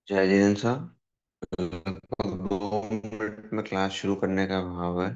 जय जिनेन्द्र साहब। लगभग 2 मिनट में क्लास शुरू करने का भाव है।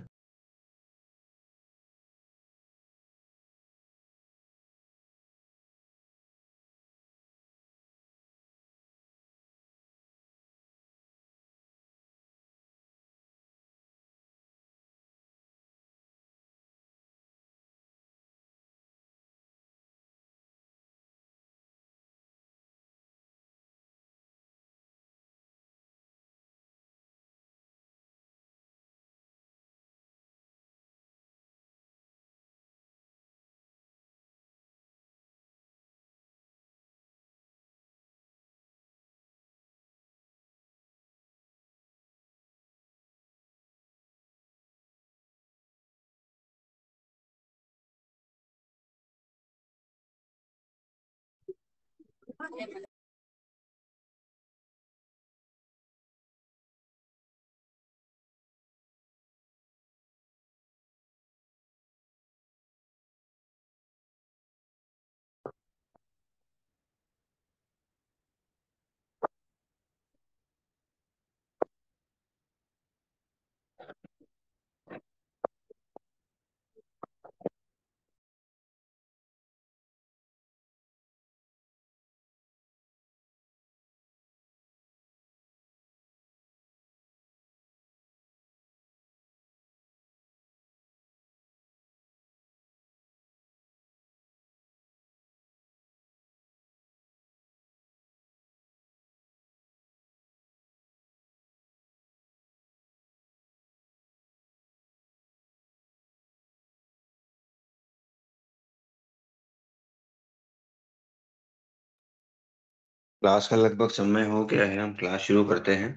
क्लास का लगभग समय हो गया है, हम क्लास शुरू करते हैं।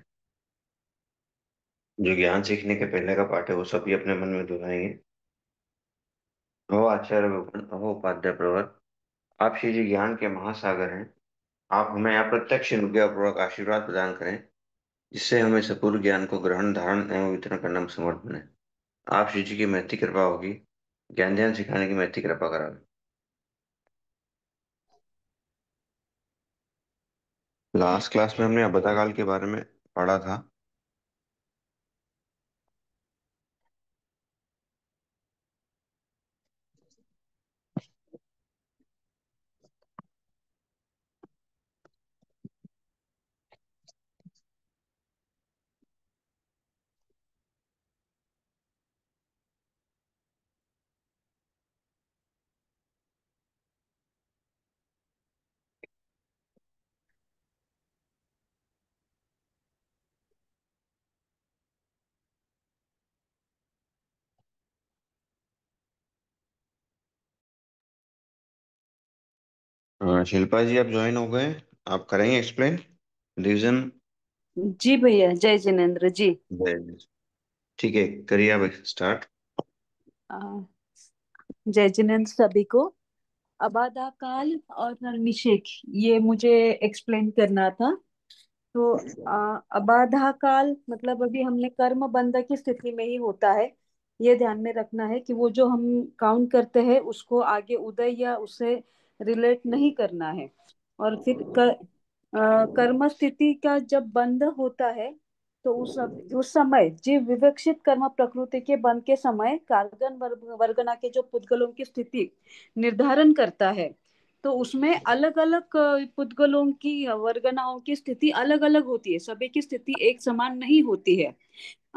जो ज्ञान सीखने के पहले का पाठ है वो सभी अपने मन में दोहराएंगे। अहो आचार्य भगवान, अहो उपाध्याय प्रवर, आप श्री जी ज्ञान के महासागर हैं। आप हमें यहाँ प्रत्यक्ष अनुज्ञापूर्वक आशीर्वाद प्रदान करें, जिससे हमें संपूर्ण ज्ञान को ग्रहण, धारण एवं वितरण करने में समर्थ बने। आप श्री जी की महती कृपा होगी, ज्ञान ध्यान सिखाने की महती कृपा करा। लास्ट क्लास में हमने अबता काल के बारे में पढ़ा था। शिल्पा जी, आप ज्वाइन हो गए। आप करेंगे एक्सप्लेन रीजन। जी भैया, जय जिनेन्द्र जी। ठीक है, करिए आप स्टार्ट। जय जिनेन्द्र सभी को। अबाधा काल और निषेक, ये मुझे एक्सप्लेन करना था। तो अबाधा काल मतलब अभी हमने कर्म बंध की स्थिति में ही होता है। ये ध्यान में रखना है कि वो जो हम काउंट करते हैं उसको आगे उदय या उससे रिलेट नहीं करना है। और फिर कर्म स्थिति का जब बंध होता है तो उस समय जीव विवक्षित कर्म प्रकृति के बंध के समय कार्गन वर्गना के जो पुद्गलों की स्थिति निर्धारण करता है। तो उसमें अलग अलग पुद्गलों की वर्गनाओं की स्थिति अलग अलग होती है, सभी की स्थिति एक समान नहीं होती है।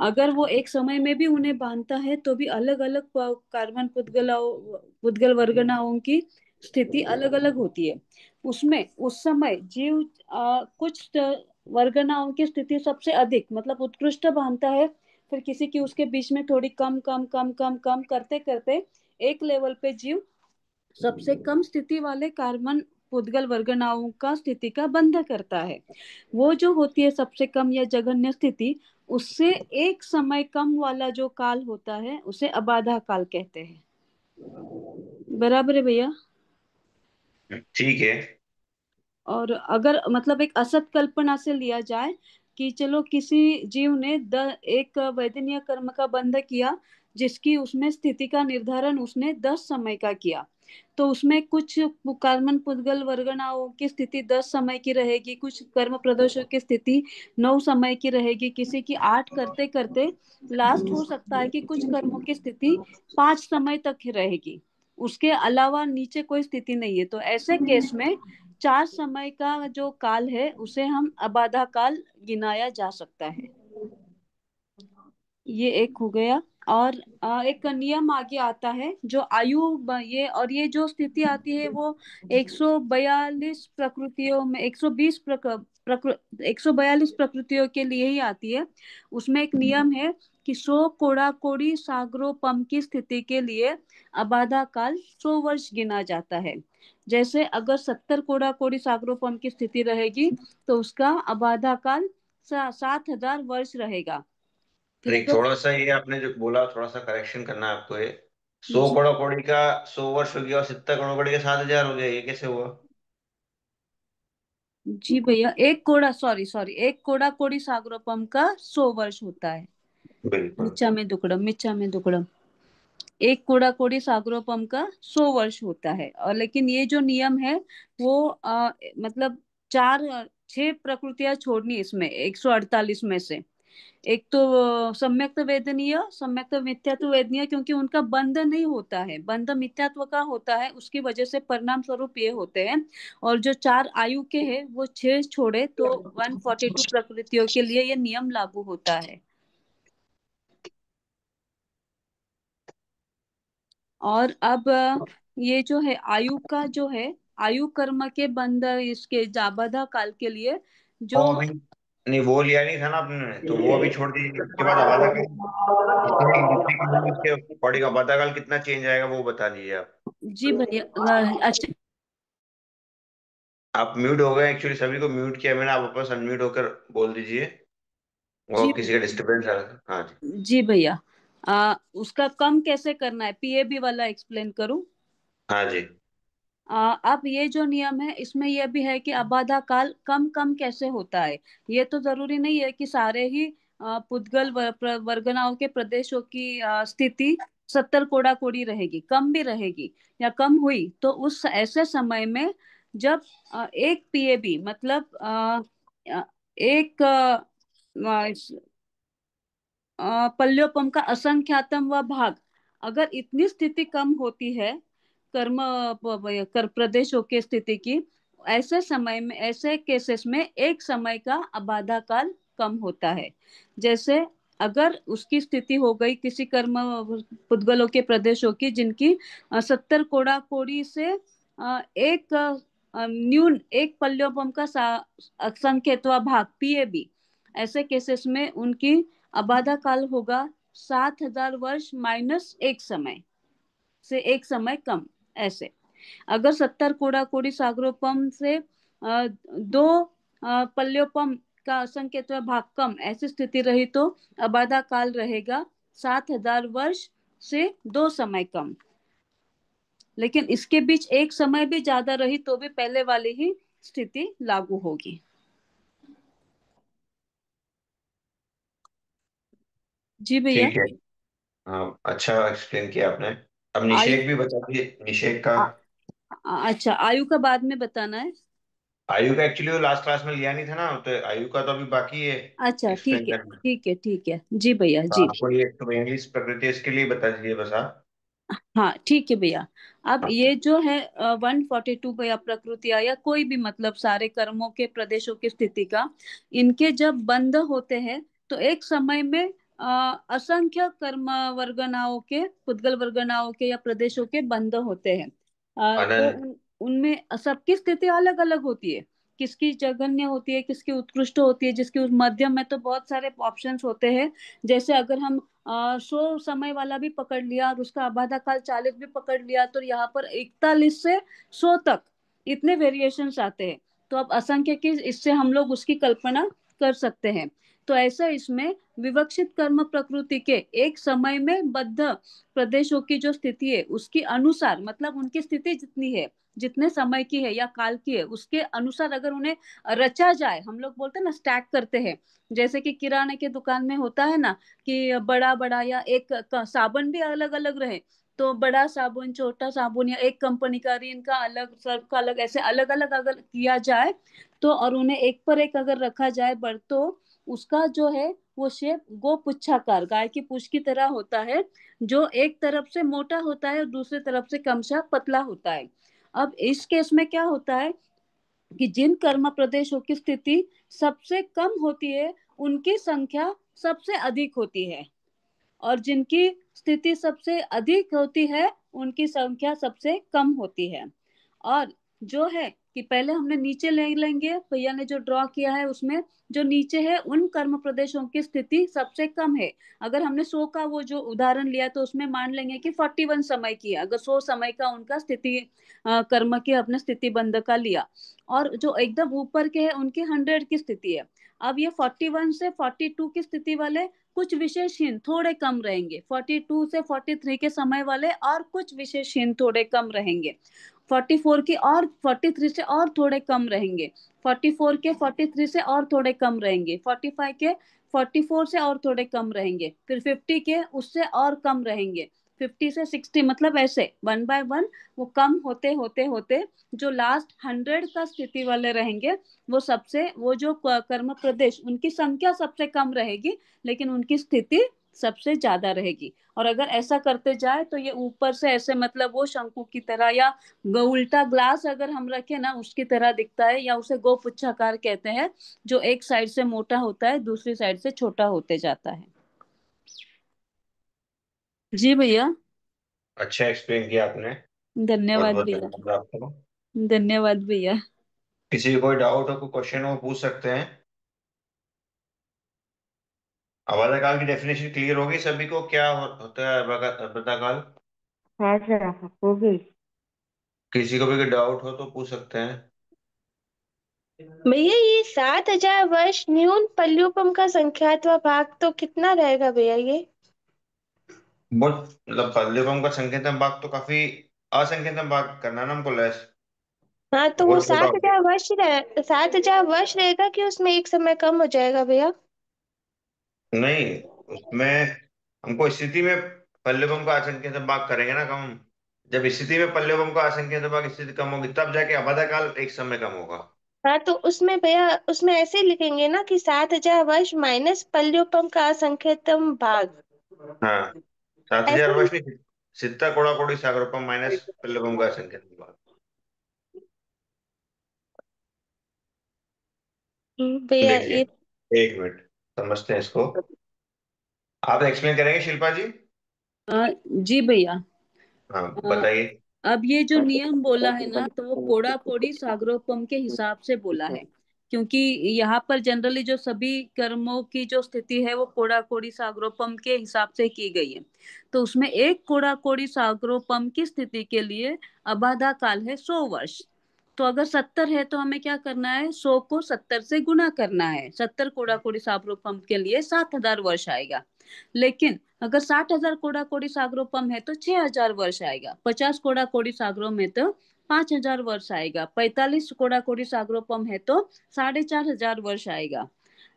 अगर वो एक समय में भी उन्हें बांधता है तो भी अलग अलग कार्बन पुद्गल वर्गनाओं की स्थिति अलग अलग होती है। उसमें उस समय जीव कुछ वर्गनाओं की स्थिति सबसे अधिक मतलब उत्कृष्ट बांधता है। फिर किसी की उसके बीच में थोड़ी कम कम कम कम कम करते करते एक लेवल पे जीव सबसे कम स्थिति वाले कार्बन पुद्गल वर्गनाओं का स्थिति का बंध करता है। वो जो होती है सबसे कम या जघन्य स्थिति, उससे एक समय कम वाला जो काल होता है उसे अबाधा काल कहते हैं। बराबर है भैया। ठीक है। और अगर मतलब एक असत कल्पना से लिया जाए कि चलो किसी जीव ने एक वैदनीय कर्म का बंध किया, जिसकी उसमें स्थिति का निर्धारण उसने 10 समय का किया। तो उसमें कुछ कर्मन पुद्गल वर्गनाओं की स्थिति 10 समय की रहेगी, कुछ कर्म प्रदोषों की स्थिति 9 समय की रहेगी, किसी की 8 करते करते लास्ट हो सकता है कि कुछ कर्मों की स्थिति 5 समय तक ही रहेगी। उसके अलावा नीचे कोई स्थिति नहीं है। तो ऐसे केस में 4 समय का जो काल है उसे हम अबाधा काल गिनाया जा सकता है। ये एक हो गया। और एक नियम आगे आता है जो ये और ये जो स्थिति आती है वो 142 प्रकृतियों में 120 142 प्रकृतियों के लिए ही आती है। उसमें एक नियम है कि 100 कोड़ा कोड़ी सागरोपम की स्थिति के लिए अबाधा काल 100 वर्ष गिना जाता है। जैसे अगर 70 कोड़ा कोड़ी सागरोपम की स्थिति रहेगी तो उसका अबाधा काल 7,000 वर्ष रहेगा। फिर नहीं, अगर थोड़ा सा ये आपने जो बोला थोड़ा सा करेक्शन करना है आपको। ये 100 जी करोड़ कौड़ी का 100 वर्ष हो गया और 70 करोड़ कौड़ी का 7,000 हो गया, ये कैसे हुआ? जी भैया, एक कोड़ा सॉरी सॉरी एक कोड़ा कोड़ी सागरोपम का 100 वर्ष होता है। बिल्कुल। मिच्चा में दुकड़म एक कोड़ा कोड़ी सागरोपम का 100 वर्ष होता है। और लेकिन ये जो नियम है वो मतलब 6 प्रकृतियां छोड़नी इसमें 148 में से। एक तो सम्यक्त वेदनीय, सम्यक्त मिथ्यात्व वेदनीय, क्योंकि उनका बंध नहीं होता है, बंध मिथ्यात्व का होता है, उसकी वजह से परिणाम स्वरूप ये होते हैं। और जो 4 आयु के हैं वो 6 छोड़े तो 142 प्रकृतियों के लिए ये नियम लागू होता है। और अब ये जो है आयु का जो है आयु कर्म के बंध इसके जाबाधा काल के लिए वो जो अभी नहीं, वो लिया नहीं था ना आपने, तो वो अभी छोड़ दीजिए। उसके बाद आबादा काल जितने जितने के लिए उसके बॉडी का आबादा काल कितना चेंज आएगा वो बता दीजिए आप। जी भैया अच्छा। आप म्यूट हो गए, एक्चुअली सभी को म्यूट किया मैंने, आप वापस अनम्यूट होकर बोल दीजिए। वो जी किसी का डिस्टरबेंस आ रहा था। हाँ जी। जी भैया, उसका कम कैसे करना है पीएबी वाला एक्सप्लेन करूं। हाँ जी। अब ये जो नियम है इसमें यह भी है कि अबाधा काल कम कम कैसे होता है। ये तो जरूरी नहीं है कि सारे ही पुद्गल वर्गनाओं के प्रदेशों की स्थिति 70 कोड़ा कोड़ी रहेगी, कम भी रहेगी। या कम हुई तो उस ऐसे समय में जब एक पीएबी मतलब एक पल्योपम का असंख्यातम व भाग, अगर इतनी स्थिति कम होती है कर्म कर प्रदेशों की स्थिति की, ऐसे समय में ऐसे केसेस में एक समय का अबाधा काल कम होता है। जैसे अगर उसकी स्थिति हो गई किसी कर्म पुद्गलों के प्रदेशों की जिनकी 70 कोड़ा कोड़ी से एक न्यून एक पल्योपम का असंख्यतवा भाग पीएबी, ऐसे केसेस में उनकी अबाधा काल होगा 7,000 वर्ष माइनस एक समय से एक समय कम। ऐसे अगर 70 कोड़ा कोड़ी सागरोपम से दो पल्योपम का असंख्यत्व भाग कम ऐसी स्थिति रही तो अबाधा काल रहेगा 7,000 वर्ष से 2 समय कम। लेकिन इसके बीच एक समय भी ज्यादा रही तो भी पहले वाली ही स्थिति लागू होगी। जी भैया। ठीक है। हाँ, अच्छा एक्सप्लेन किया आपने। अब आयु निषेक भी बता दीजिए, निषेक का। आ, अच्छा, आयु का बाद में बताना है। आयु का एक्चुअली वो लास्ट क्लास में लिया नहीं था ना, तो आयु का तो अभी बाकी है अच्छा एक्सप्लेन ठीक है, करना। ठीक है, ठीक है जी भैया तो जी। आपको ये तो इंग्लिश प्रकृति इसके लिए बता दीजिए बस आप। हाँ ठीक है भैया। अब हाँ। ये जो है 142 भैया, प्रकृतियां या कोई भी मतलब सारे कर्मों के प्रदेशों की स्थिति का, इनके जब बंध होते हैं तो एक समय में असंख्य कर्म वर्गनाओं के, पुद्गल वर्गनाओं के या प्रदेशों के बंध होते हैं। तो अनंत। उनमें सबकी स्थिति अलग अलग होती है। किसकी जघन्य होती है, किसकी उत्कृष्ट होती है, जिसकी मध्यम में, तो बहुत सारे ऑप्शंस होते हैं। जैसे अगर हम 100 समय वाला भी पकड़ लिया और उसका आबादा काल 40 भी पकड़ लिया, तो यहाँ पर 41 से 100 तक इतने वेरिएशंस आते हैं। तो अब असंख्य की, इससे हम लोग उसकी कल्पना कर सकते हैं। तो ऐसा इसमें विवक्षित कर्म प्रकृति के एक समय में बद्ध प्रदेशों की जो स्थिति है उसके अनुसार, मतलब उनकी स्थिति जितनी है, जितने समय की है या काल की है, उसके अनुसार अगर उन्हें रचा जाए, हम लोग बोलते हैं ना स्टैक करते हैं। जैसे कि किराने के दुकान में होता है ना कि बड़ा बड़ा, या एक साबुन भी अलग अलग रहे, तो बड़ा साबुन, छोटा साबुन, या एक कंपनी का, रिन का अलग, सर्फ का अलग, ऐसे अलग अलग अगर किया जाए तो, और उन्हें एक पर एक अगर रखा जाए बर, तो उसका जो है वो शेप गोपुच्छाकार, गाय की पूंछ की तरह होता है, जो एक तरफ से मोटा होता है और दूसरी तरफ से कमशा पतला होता है। अब इस केस में क्या होता है कि जिन कर्म प्रदेशों की स्थिति सबसे कम होती है उनकी संख्या सबसे अधिक होती है, और जिनकी स्थिति सबसे अधिक होती है उनकी संख्या सबसे कम होती है। और जो है कि पहले हमने नीचे ले लेंगे, भैया ने जो ड्रॉ किया है उसमें जो नीचे है उन कर्म प्रदेशों की स्थिति सबसे कम है। अगर हमने 100 का वो जो उदाहरण लिया तो उसमें मान लेंगे कि 41 समय की है, अगर 100 समय का उनका स्थिति कर्म की अपने स्थिति बंध का लिया। और जो एकदम ऊपर के है उनकी 100 की स्थिति है। अब ये 41 से 42 की स्थिति वाले कुछ विशेषहीन थोड़े कम रहेंगे, 42 से 43 के समय वाले और कुछ विशेषहीन थोड़े कम रहेंगे, 44 की और 43 से और थोड़े कम रहेंगे, 44 के 43 से और थोड़े कम रहेंगे, 45 के 44 से और थोड़े कम रहेंगे, फिर 50 के उससे और कम रहेंगे, 50 से 60, मतलब ऐसे वन बाय वन वो कम होते होते होते जो लास्ट 100 का स्थिति वाले रहेंगे, वो सबसे, वो जो कर्म प्रदेश उनकी संख्या सबसे कम रहेगी लेकिन उनकी स्थिति सबसे ज्यादा रहेगी। और अगर ऐसा करते जाए तो ये ऊपर से ऐसे, मतलब वो शंकु की तरह या उल्टा ग्लास अगर हम रखें ना उसकी तरह दिखता है, या उसे गोपुच्छाकार कहते हैं, जो एक साइड से मोटा होता है दूसरी साइड से छोटा होते जाता है। जी भैया। अच्छा एक्सप्लेन किया आपने। बहुत धन्यवाद बहुत भैया। धन्यवाद आपको। धन्यवाद भैया। किसी को कोई डाउट हो, कोई क्वेश्चन हो, पूछ सकते हैं। अबाधा की डेफिनेशन क्लियर होगी सभी को, क्या होता है अबाधा काल? हाँ सर, हो गई। किसी को भी कोई डाउट हो तो पूछ सकते हैं। भैया ये 7,000 वर्ष न्यून पल्लूपम का संख्यात्मक भाग तो कितना रहेगा भैया ये? बहुत मतलब पल्लेवम का संकेतन भाग तो काफी असंकेतन भाग करना ना हमको लेस। हाँ तो वो बहुत छोटा सात हो गया। हजार वर्ष 7,000 वर्ष रहेगा कि उसमें एक समय कम हो जाएगा भैया? नहीं, उसमें हमको स्थिति में पल्लेवम का असंकेतन भाग करेंगे ना कम। जब स्थिति में पल्लेवम का असंकेतन भाग स्थिति कम होगी तब जाके अबाधा काल एक समय कम होगा। हाँ तो उसमें भैया, उसमें ऐसे ही लिखेंगे ना कि 7,000 वर्ष माइनस पल्लूपम का असंख्यतम भाग। हाँ, 7,000 ऐसे। वर्ष नहीं, सित्ता कोड़ा कोड़ी सागरोपम माइनस पल्लेवम का असंकेतन भाग। भैया देखिए, ये। एक मिनट, समझते हैं इसको। आप एक्सप्लेन करेंगे शिल्पा जी? जी भैया। हाँ, अ, बताइए। अब ये जो नियम बोला है ना तो वो पोड़ा पोड़ी सागरोपम के हिसाब से बोला है, क्योंकि यहाँ पर जनरली जो सभी कर्मों की जो स्थिति है वो कोड़ा कोड़ी सागरोपम के हिसाब से की गई है। तो उसमें एक कोड़ा कोड़ी सागरोपम की स्थिति के लिए अबाधा काल है 100 वर्ष। तो अगर 70 है तो हमें क्या करना है, 100 को 70 से गुना करना है। 70 कोड़ा कोड़ी सागरोपम के लिए 7,000 वर्ष आएगा। लेकिन अगर 60,000 कोड़ा कोड़ी सागरोपम है तो 6,000 वर्ष आएगा। 50 कोड़ा कोड़ी सागरों में तो 5,000 वर्ष आएगा। 45 कोड़ा कोड़ी सागरोपम है तो 4,500 वर्ष आएगा।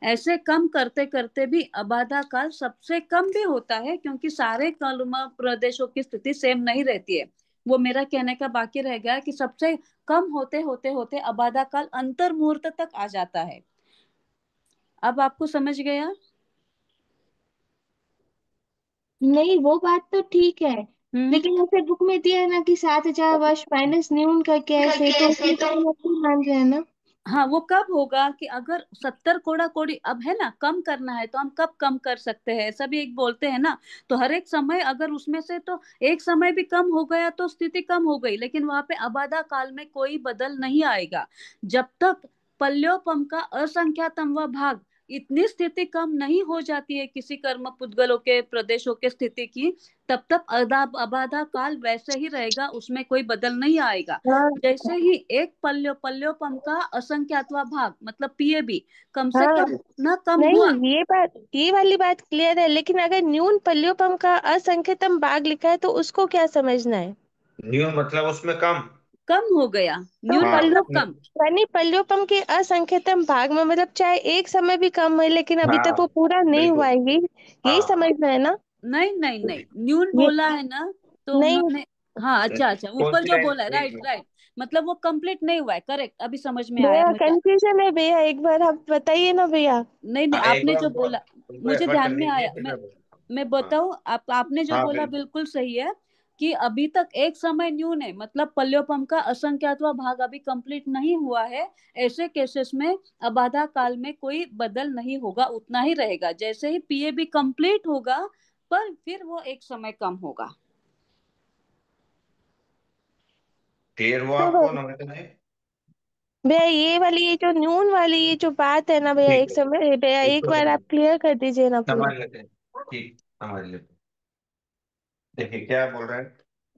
ऐसे कम करते करते भी अबाधा काल सबसे कम भी होता है, क्योंकि सारे कलम प्रदेशों की स्थिति सेम नहीं रहती है। वो मेरा कहने का बाकी रह गया कि सबसे कम होते होते होते अबाधा काल अंतर मुहूर्त तक आ जाता है। अब आपको समझ गया? नहीं, वो बात तो ठीक है, हम्म। लेकिन ऐसे बुक में दिया है ना कि 7,000 वर्ष माइनस न्यून करके ऐसे, तो उसमें तो हम अपनी मान रहे हैं ना। हाँ, वो कब होगा कि अगर 70 कोड़ा कोड़ी अब है ना, कम करना है तो हम कब कम कर सकते हैं, ऐसा भी एक बोलते हैं ना। तो हर एक समय अगर उसमें से तो एक समय भी कम हो गया तो स्थिति कम हो गई, लेकिन वहां पे अबाधा काल में कोई बदल नहीं आएगा। जब तक पल्योपम का असंख्यातम भाग, इतनी स्थिति कम नहीं हो जाती है किसी कर्म पुद्गलों के प्रदेशों के स्थिति की, तब तक अबाधा काल वैसे ही रहेगा, उसमें कोई बदल नहीं आएगा। हाँ जैसे ही एक पल्योपम का असंख्यातवा भाग मतलब पीएबी कम से हाँ। कम न कम हुआ। नहीं, ये बात, ये वाली बात क्लियर है, लेकिन अगर न्यून पल्योपम का असंख्यतम भाग लिखा है तो उसको क्या समझना है? न्यू मतलब उसमें कम। कम हो गया, तो न्यून हाँ पल्लो मतलब कम। यानी पल्योपम के असंख्यतम भाग में मतलब चाहे एक समय भी कम है, लेकिन अभी तक वो हाँ पूरा नहीं हुआ बिल्कुल। है, यही यही हाँ समझना है ना। नहीं नहीं नहीं, न्यून ये बोला है ना, तो नहीं, उन्होंने। हाँ, अच्छा अच्छा, कौन ऊपर सी जो लाइन, बोला है, एक राइट मिनट। राइट। मतलब वो कंप्लीट नहीं हुआ है, करेक्ट, अभी समझ में आया भैया मुझे। कंफ्यूजन है भैया, एक बार आप बताइए ना भैया। नहीं नहीं, हाँ एक आपने बार जो उनको बोला उनको मुझे एफर्ट ध्यान करने में दीजिए, आया। फिर मैं मैं बोलूँगा। मैं हाँ बताऊं, आप आपने जो हाँ बोला बिल्कुल। बिल्कुल सही है कि अभी तक एक समय न्यून है, मतलब पल्योपम का असंख्यातवा भाग अभी कंप्लीट नहीं हुआ है। ऐसे केसेस में अबाधा काल में कोई बदल नहीं होगा, उतना ही रहेगा। जैसे ही पीएबी कंप्लीट होगा, पर फिर वो एक समय कम होगा। क्लियर हुआ तो आपको नम्रता जी? भैया ये वाली, ये जो न्यून वाली ये जो बात है ना भैया, ठीक एक है, समय भैया एक इसको बार आप क्लियर कर दीजिए ना पूरा। समझ लेते हैं। ठीक, समझ लेते हैं। देखिए क्या बोल रहे हैं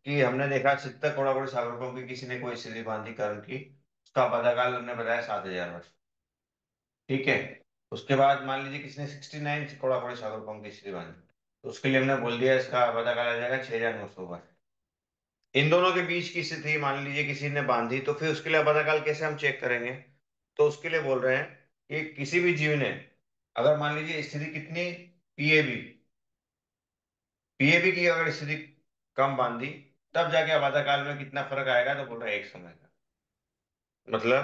कि हमने देखा चित्त कोड़ा कोड़ी सागरों की किसी ने कोई स्थिति बांधी कर्म की, उसका पदाकाल हमने बताया 7,000 वर्ष। ठीक है। उसके बाद मान लीजिए किसी ने 69 कोड़ा कोड़ी सागरों की स्थिति बांधी, तो उसके लिए हमने बोल दिया इसका पदाकाल आ जाएगा 6,900 वर्ष। इन दोनों के बीच की स्थिति मान लीजिए किसी ने बांधी, तो फिर उसके लिए पदाकाल कैसे हम चेक करेंगे? तो उसके लिए बोल रहे हैं कि किसी भी जीव ने, अगर मान लीजिए स्थिति कितनी, पीएबी, पीएबी की अगर स्थिति कम बांधी, तब जाके आबादा काल में कितना फर्क आएगा, तो बोल रहे हैं एक समय का। मतलब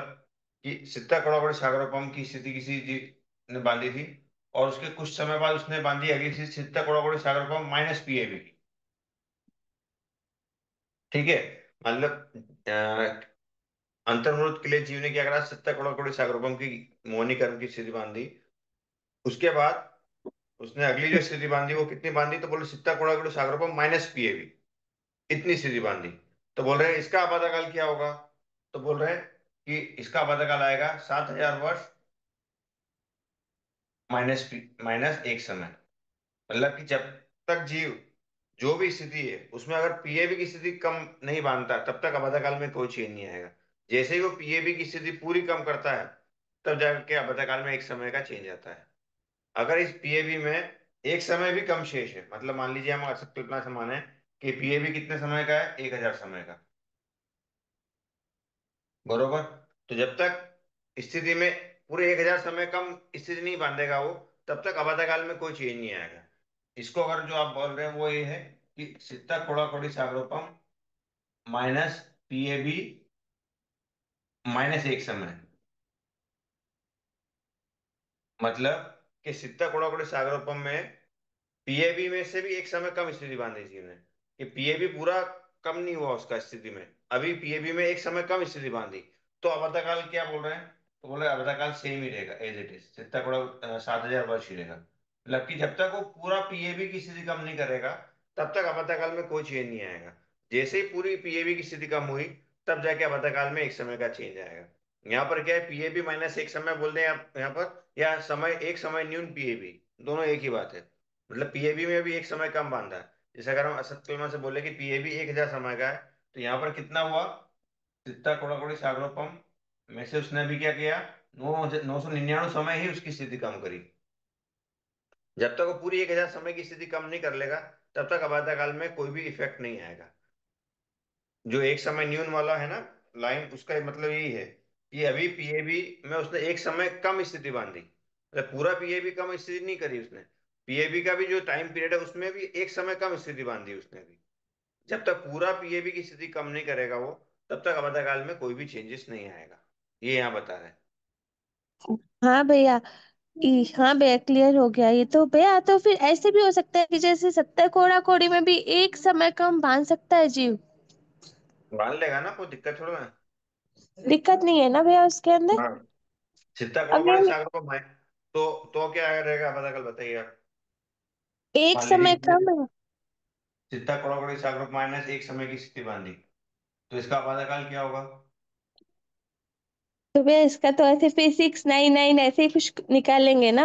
कि सित्ता कड़ाकोड़ी सागरोपम की स्थिति किसी जीव ने बांधी थी, और उसके कुछ समय बाद उसने बांधी अगली स्थिति सित्ता कड़ाकोड़ी सागरोपम माइनस पीएबी की। ठीक है। मतलब अंतर्मुहूर्त के लिए जीव ने क्या करा, सित्ता कड़ाकोड़ी सागरोपम की मोहनीकरण की स्थिति बांधी। उसके बाद उसने अगली जो स्थिति बांधी वो कितनी बांधी, तो बोले सित्ता कड़ाकोड़ी सागरोपम माइनस पीएबी, इतनी सीधी बांधी। तो बोल रहे हैं इसका आपातकाल क्या होगा? तो बोल रहे हैं कि इसका आपातकाल आएगा 7,000 वर्ष माइनस माइनस एक समय। मतलब कि जब तक जीव जो भी स्थिति है उसमें अगर पीएबी की स्थिति कम नहीं बांधता, तब तक आपातकाल में कोई चेंज नहीं आएगा। जैसे ही वो पीएबी की स्थिति पूरी कम करता है, तब जाके आपातकाल में एक समय का चेंज आता है। अगर इस पीएबी में एक समय भी कम शेष है, मतलब मान लीजिए हम अक्सर कल्पना से माने कि पीएबी कितने समय का है, 1,000 समय का, बरोबर। तो जब तक स्थिति में पूरे 1,000 समय कम स्थिति नहीं बांधेगा वो, तब तक आपातकाल में कोई चेंज नहीं आएगा। इसको अगर जो आप बोल रहे हैं वो ये है कि सित्ता कोड़ा कोड़ी सागरोपम माइनस पीएबी माइनस एक समय। मतलब कि सित्ता कोड़ा कोड़ी सागरोपम में पीएबी में से भी एक समय कम स्थिति बांधी थी उन्हें, कि पीएबी पूरा कम नहीं हुआ उसका स्थिति में, अभी पीएबी में एक समय कम स्थिति बांधी। तो अवधकाल क्या बोल रहे हैं? तो बोल रहे हैं अवधकाल सेम ही रहेगा, एज इट इज जितना थोड़ा 7,000 वर्ष ही रहेगा। मतलब कि जब तक वो पूरा पीएबी की स्थिति कम नहीं करेगा, तब तक अवधकाल में कोई चेंज नहीं आएगा। जैसे ही पूरी पीएबी की स्थिति कम हुई, तब जाके अवधकाल में एक समय का चेंज आएगा। यहाँ पर क्या है, पीएबी माइनस एक समय बोल दें आप यहाँ पर, या समय एक समय न्यून पीएबी, दोनों एक ही बात है। मतलब पीएबी में भी एक समय कम बांधा है। जैसे अगर हम असत कलमा से बोले कि पीएबी 1,000 समय का है, तो यहाँ पर कितना हुआ, चित्ता कोड़ाकोड़ी सागरोपम में से उसने भी क्या किया, 999 समय ही उसकी स्थिति कम करी। जब तक वो पूरी 1000 समय की स्थिति कम नहीं कर लेगा, तब तक अबाधा काल में कोई भी इफेक्ट नहीं आएगा। जो एक समय न्यून वाला है ना लाइन, उसका मतलब यही है कि अभी पीएबी में उसने एक समय कम स्थिति बांधी, मतलब पूरा पीएबी कम स्थिति नहीं करी उसने। पीएबी का भी जो टाइम पीरियड है उसमें भी एक समय कम स्थिति बांधी उसने भी। जब तक पूरा पीएबी की स्थिति कम नहीं करेगा वो, तब तक अवधि काल में कोई भी चेंजेस नहीं आएगा। ये यहाँ बता रहे हैं। हाँ भैया। हाँ भैया, क्लियर हो गया ये तो भैया। तो फिर ऐसे भी हो सकता है कि जैसे 70 कोड़ा कोड़ी में भी एक समय कम बांध सकता है जीव। बांध लेगा ना, कोई दिक्कत थोड़ा है। दिक्कत नहीं है ना भैया उसके अंदर। हाँ, चित्ता अगर कड़ोकड़ी सागर को मैं तो क्या रहेगा अवधि काल बताइए आप। एक मान लीजिए समय कितने, कम है चित्ता कड़ोकड़ी सागर माइनस एक समय की स्थिति बांधी, तो इसका अवधि काल क्या होगा। तो भैया इसका तो ऐसे फिर 699 ऐसे ही कुछ निकालेंगे ना।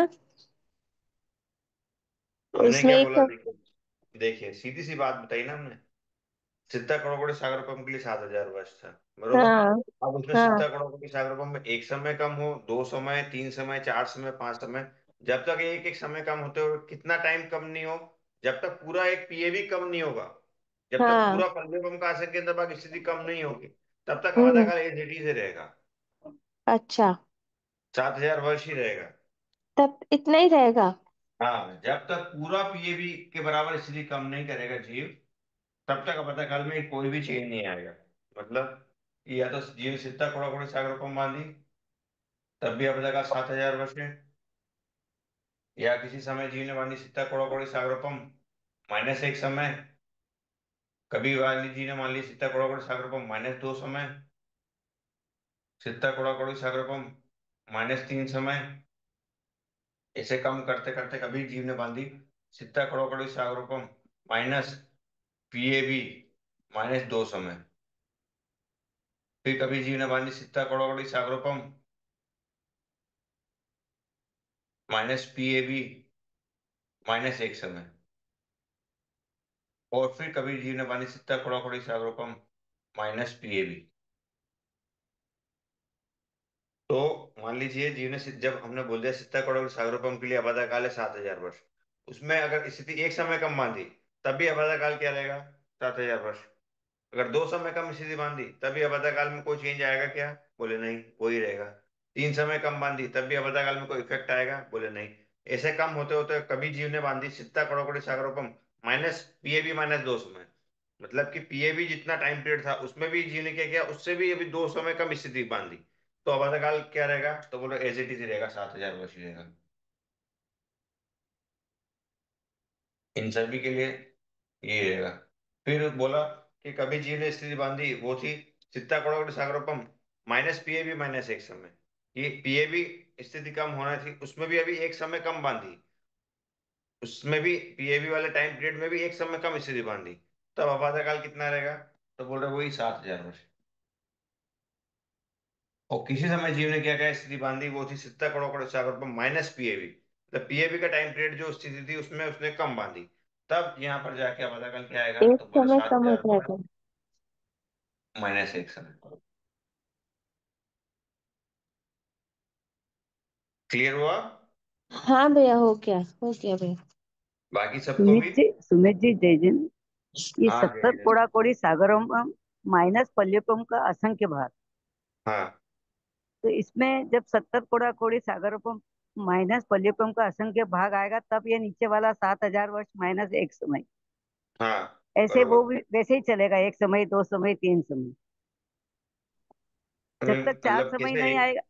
हमने उसमें क्या एक बोला, देखिए देखिए सीधी सी बात बताई ना हमने। सित्ता कड़ोकड़ी सागर पंप के लिए 7000 वर्ष था, बरोबर। हाँ अब उसमें हाँ सित्ता कड़ोकड़ी सागर पंप में एक समय कम हो, 2 समय, 3 समय, 4 समय, 5 समय, जब तक एक एक समय कम होते हुए कितना टाइम कम नहीं हो, जब तक पूरा एक पीएबी कम नहीं होगा, जब तक हाँ। पूरा पल्ले पंप का आसंक केंद्र भाग स्थिति कम नहीं होगी, तब तक हमारा हम्म। काल एजीटी से रहेगा। अच्छा। 7000 वर्ष ही रहेगा। तब इतना ही रहेगा। हाँ, जब तक पूरा पीएबी के बराबर स्थिति कम नहीं करेगा जीव, तब तक अपने काल में कोई भी चेंज नहीं आएगा। मतलब कि या तो जीव सित्ता कोड़ा कोड़ी सागर को बांधी, तब भी अपने काल 7000 वर्ष है। या किसी समय जीव ने बांधी सित्ता कोड़ा कोड़ी सागरोपम माइनस एक समय, कभी वाली जी ने मान ली सित्ता कोड़ा कोड़ी सागरोपम -2 समय, सित्ता कोड़ा कोड़ी सागरोपम -3 समय। ऐसे कम करते करते कभी जीव ने बांधी सित्ता कोड़ा कोड़ी सागरोपम माइनस पीएबी -2 समय। फिर कभी जीव ने बांधी सित्ता कोड़ा कोड़ी सागरोपम -पीएबी -1 समय। और फिर कबीर जी ने बानी सित्ता कोड़ा कोड़ी सागरोपम -पीएबी। तो मान लीजिए जीव ने जब हमने बोल दिया सित्ता कोड़ा कोड़ी सागरोपम के लिए आबादा काल है 7000 वर्ष, उसमें अगर स्थिति एक समय कम मान दी, तब भी आबादा काल क्या रहेगा, 7000 वर्ष। अगर 2 समय कम स्थिति बांधी तब भी आबादा काल में कोई चेंज आएगा क्या, बोले नहीं, वही रहेगा। 3 समय कम बांधी तब भी आबादा काल में कोई इफेक्ट आएगा, बोले नहीं। ऐसे कम होते होते कभी जीव ने बांधी सित्ता कड़ोकड़ी सागरोपम पीएबी -2 समय, मतलब कि पीएबी जितना टाइम पीरियड था उसमें भी जीव ने क्या किया, उससे भी अभी 2 समय कम स्थिति बांधी, तो आबादा काल क्या रहेगा, तो बोलो एज इट इज रहेगा, 7000 वर्ष ही रहेगा इन सभी के लिए, ये रहेगा। फिर बोला कि कभी जीव ने स्थिति बांधी, वो थी चित्ता कड़ोकड़ी सागरोपम -पीएबी -1 समय। ये पीएबी स्थिति कम होना थी, उसमें भी अभी एक समय कम बांधी, उसमें भी पीएबी वाले टाइम पीरियड में भी एक समय कम स्थिति बांधी, तब आपातः काल कितना रहेगा, तो बोल रहे वही 7000 वर्ष। और किसी समय जीव ने क्या क्या स्थिति बांधी, वो थी चित्ता कड़ोकड़ी सागरोपम -पीएबी, मतलब पीएबी का टाइम पीरियड जो स्थिति थी उसमें उसने कम बांधी, तब यहाँ पर जाके आपातः काल क्या आएगा, एक तो बोले समय सात कम हो हजार जाएगा। -1 समय। क्लियर हुआ। हाँ भैया, हो गया भैया। बाकी सबको भी। सुमित जी जय जैन। ये हाँ, 70 जय जय। कोड़ा कोड़ी सागरम माइनस पल्यपम का असंख्य भाग। हाँ तो इसमें जब 70 कोड़ा कोड़ी सागरपम माइनस पल्यपम का असंख्य भाग आएगा, तब ये नीचे वाला 7000 वर्ष -1 समय, हाँ, ऐसे वो बरोबर। भी वैसे ही चलेगा, 1 समय, 2 समय, 3 समय। जब तक चार मतलब समय कैसे नहीं एक, आएगा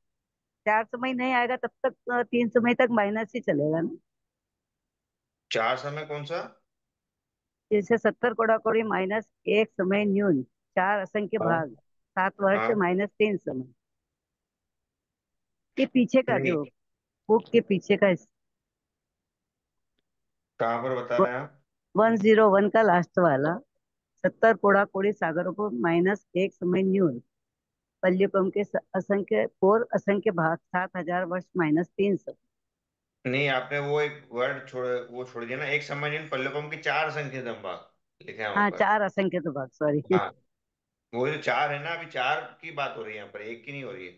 4 समय नहीं आएगा, तब तक 3 समय तक माइनस ही चलेगा ना। 4 समय कौन सा। जैसे 70 कोड़ा कोड़ी -1 समय न्यून, 4 असंख्य हाँ भाग, 7 वर्ष हाँ। -3 समय। के पीछे का नहीं, जो बुक के पीछे का कहाँ पर बता रहे हैं आप। 101 का लास्ट वाला, 70 कोड़ा कोड़ी सागरों को -1 समय न्यून पल्यपम के असंख्य और असंख्य भाग, 7000 वर्ष -3 समय। नहीं, आपने वो एक वर्ड छोड़ दिया ना, एक समय पल्लवम के 4 संख्या दंबा लिखे हैं वहां हाँ, पर। 4 असंख्य तो भाग, सॉरी। हाँ, वो जो चार है ना, अभी चार की बात हो रही है यहाँ पर, एक की नहीं हो रही है।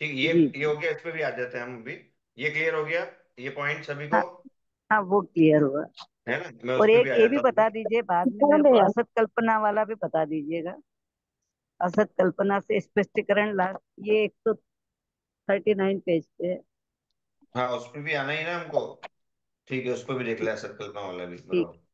ठीक, ये जी ये जी। हो गया, इस पे भी आ जाते हैं हम अभी। ये क्लियर हो गया, ये पॉइंट सभी को, हाँ हाँ, वो क्लियर हुआ। है ना? मैं उस और पे भी एक आ ये भी जाता हूँ बता अभी। दीजिए बाद में हाँ मेरे को, भैया। असत कल्पना वाला भी बता दीजिएगा। असत कल्पना से स्पष्टीकरण लास्ट, ये 139 पेज पे है। हाँ, उस पे भी आना ही ना हमको। ठीक है, उस पे भी देख लिया संकल्पना वाला भी, ठीक बराबर।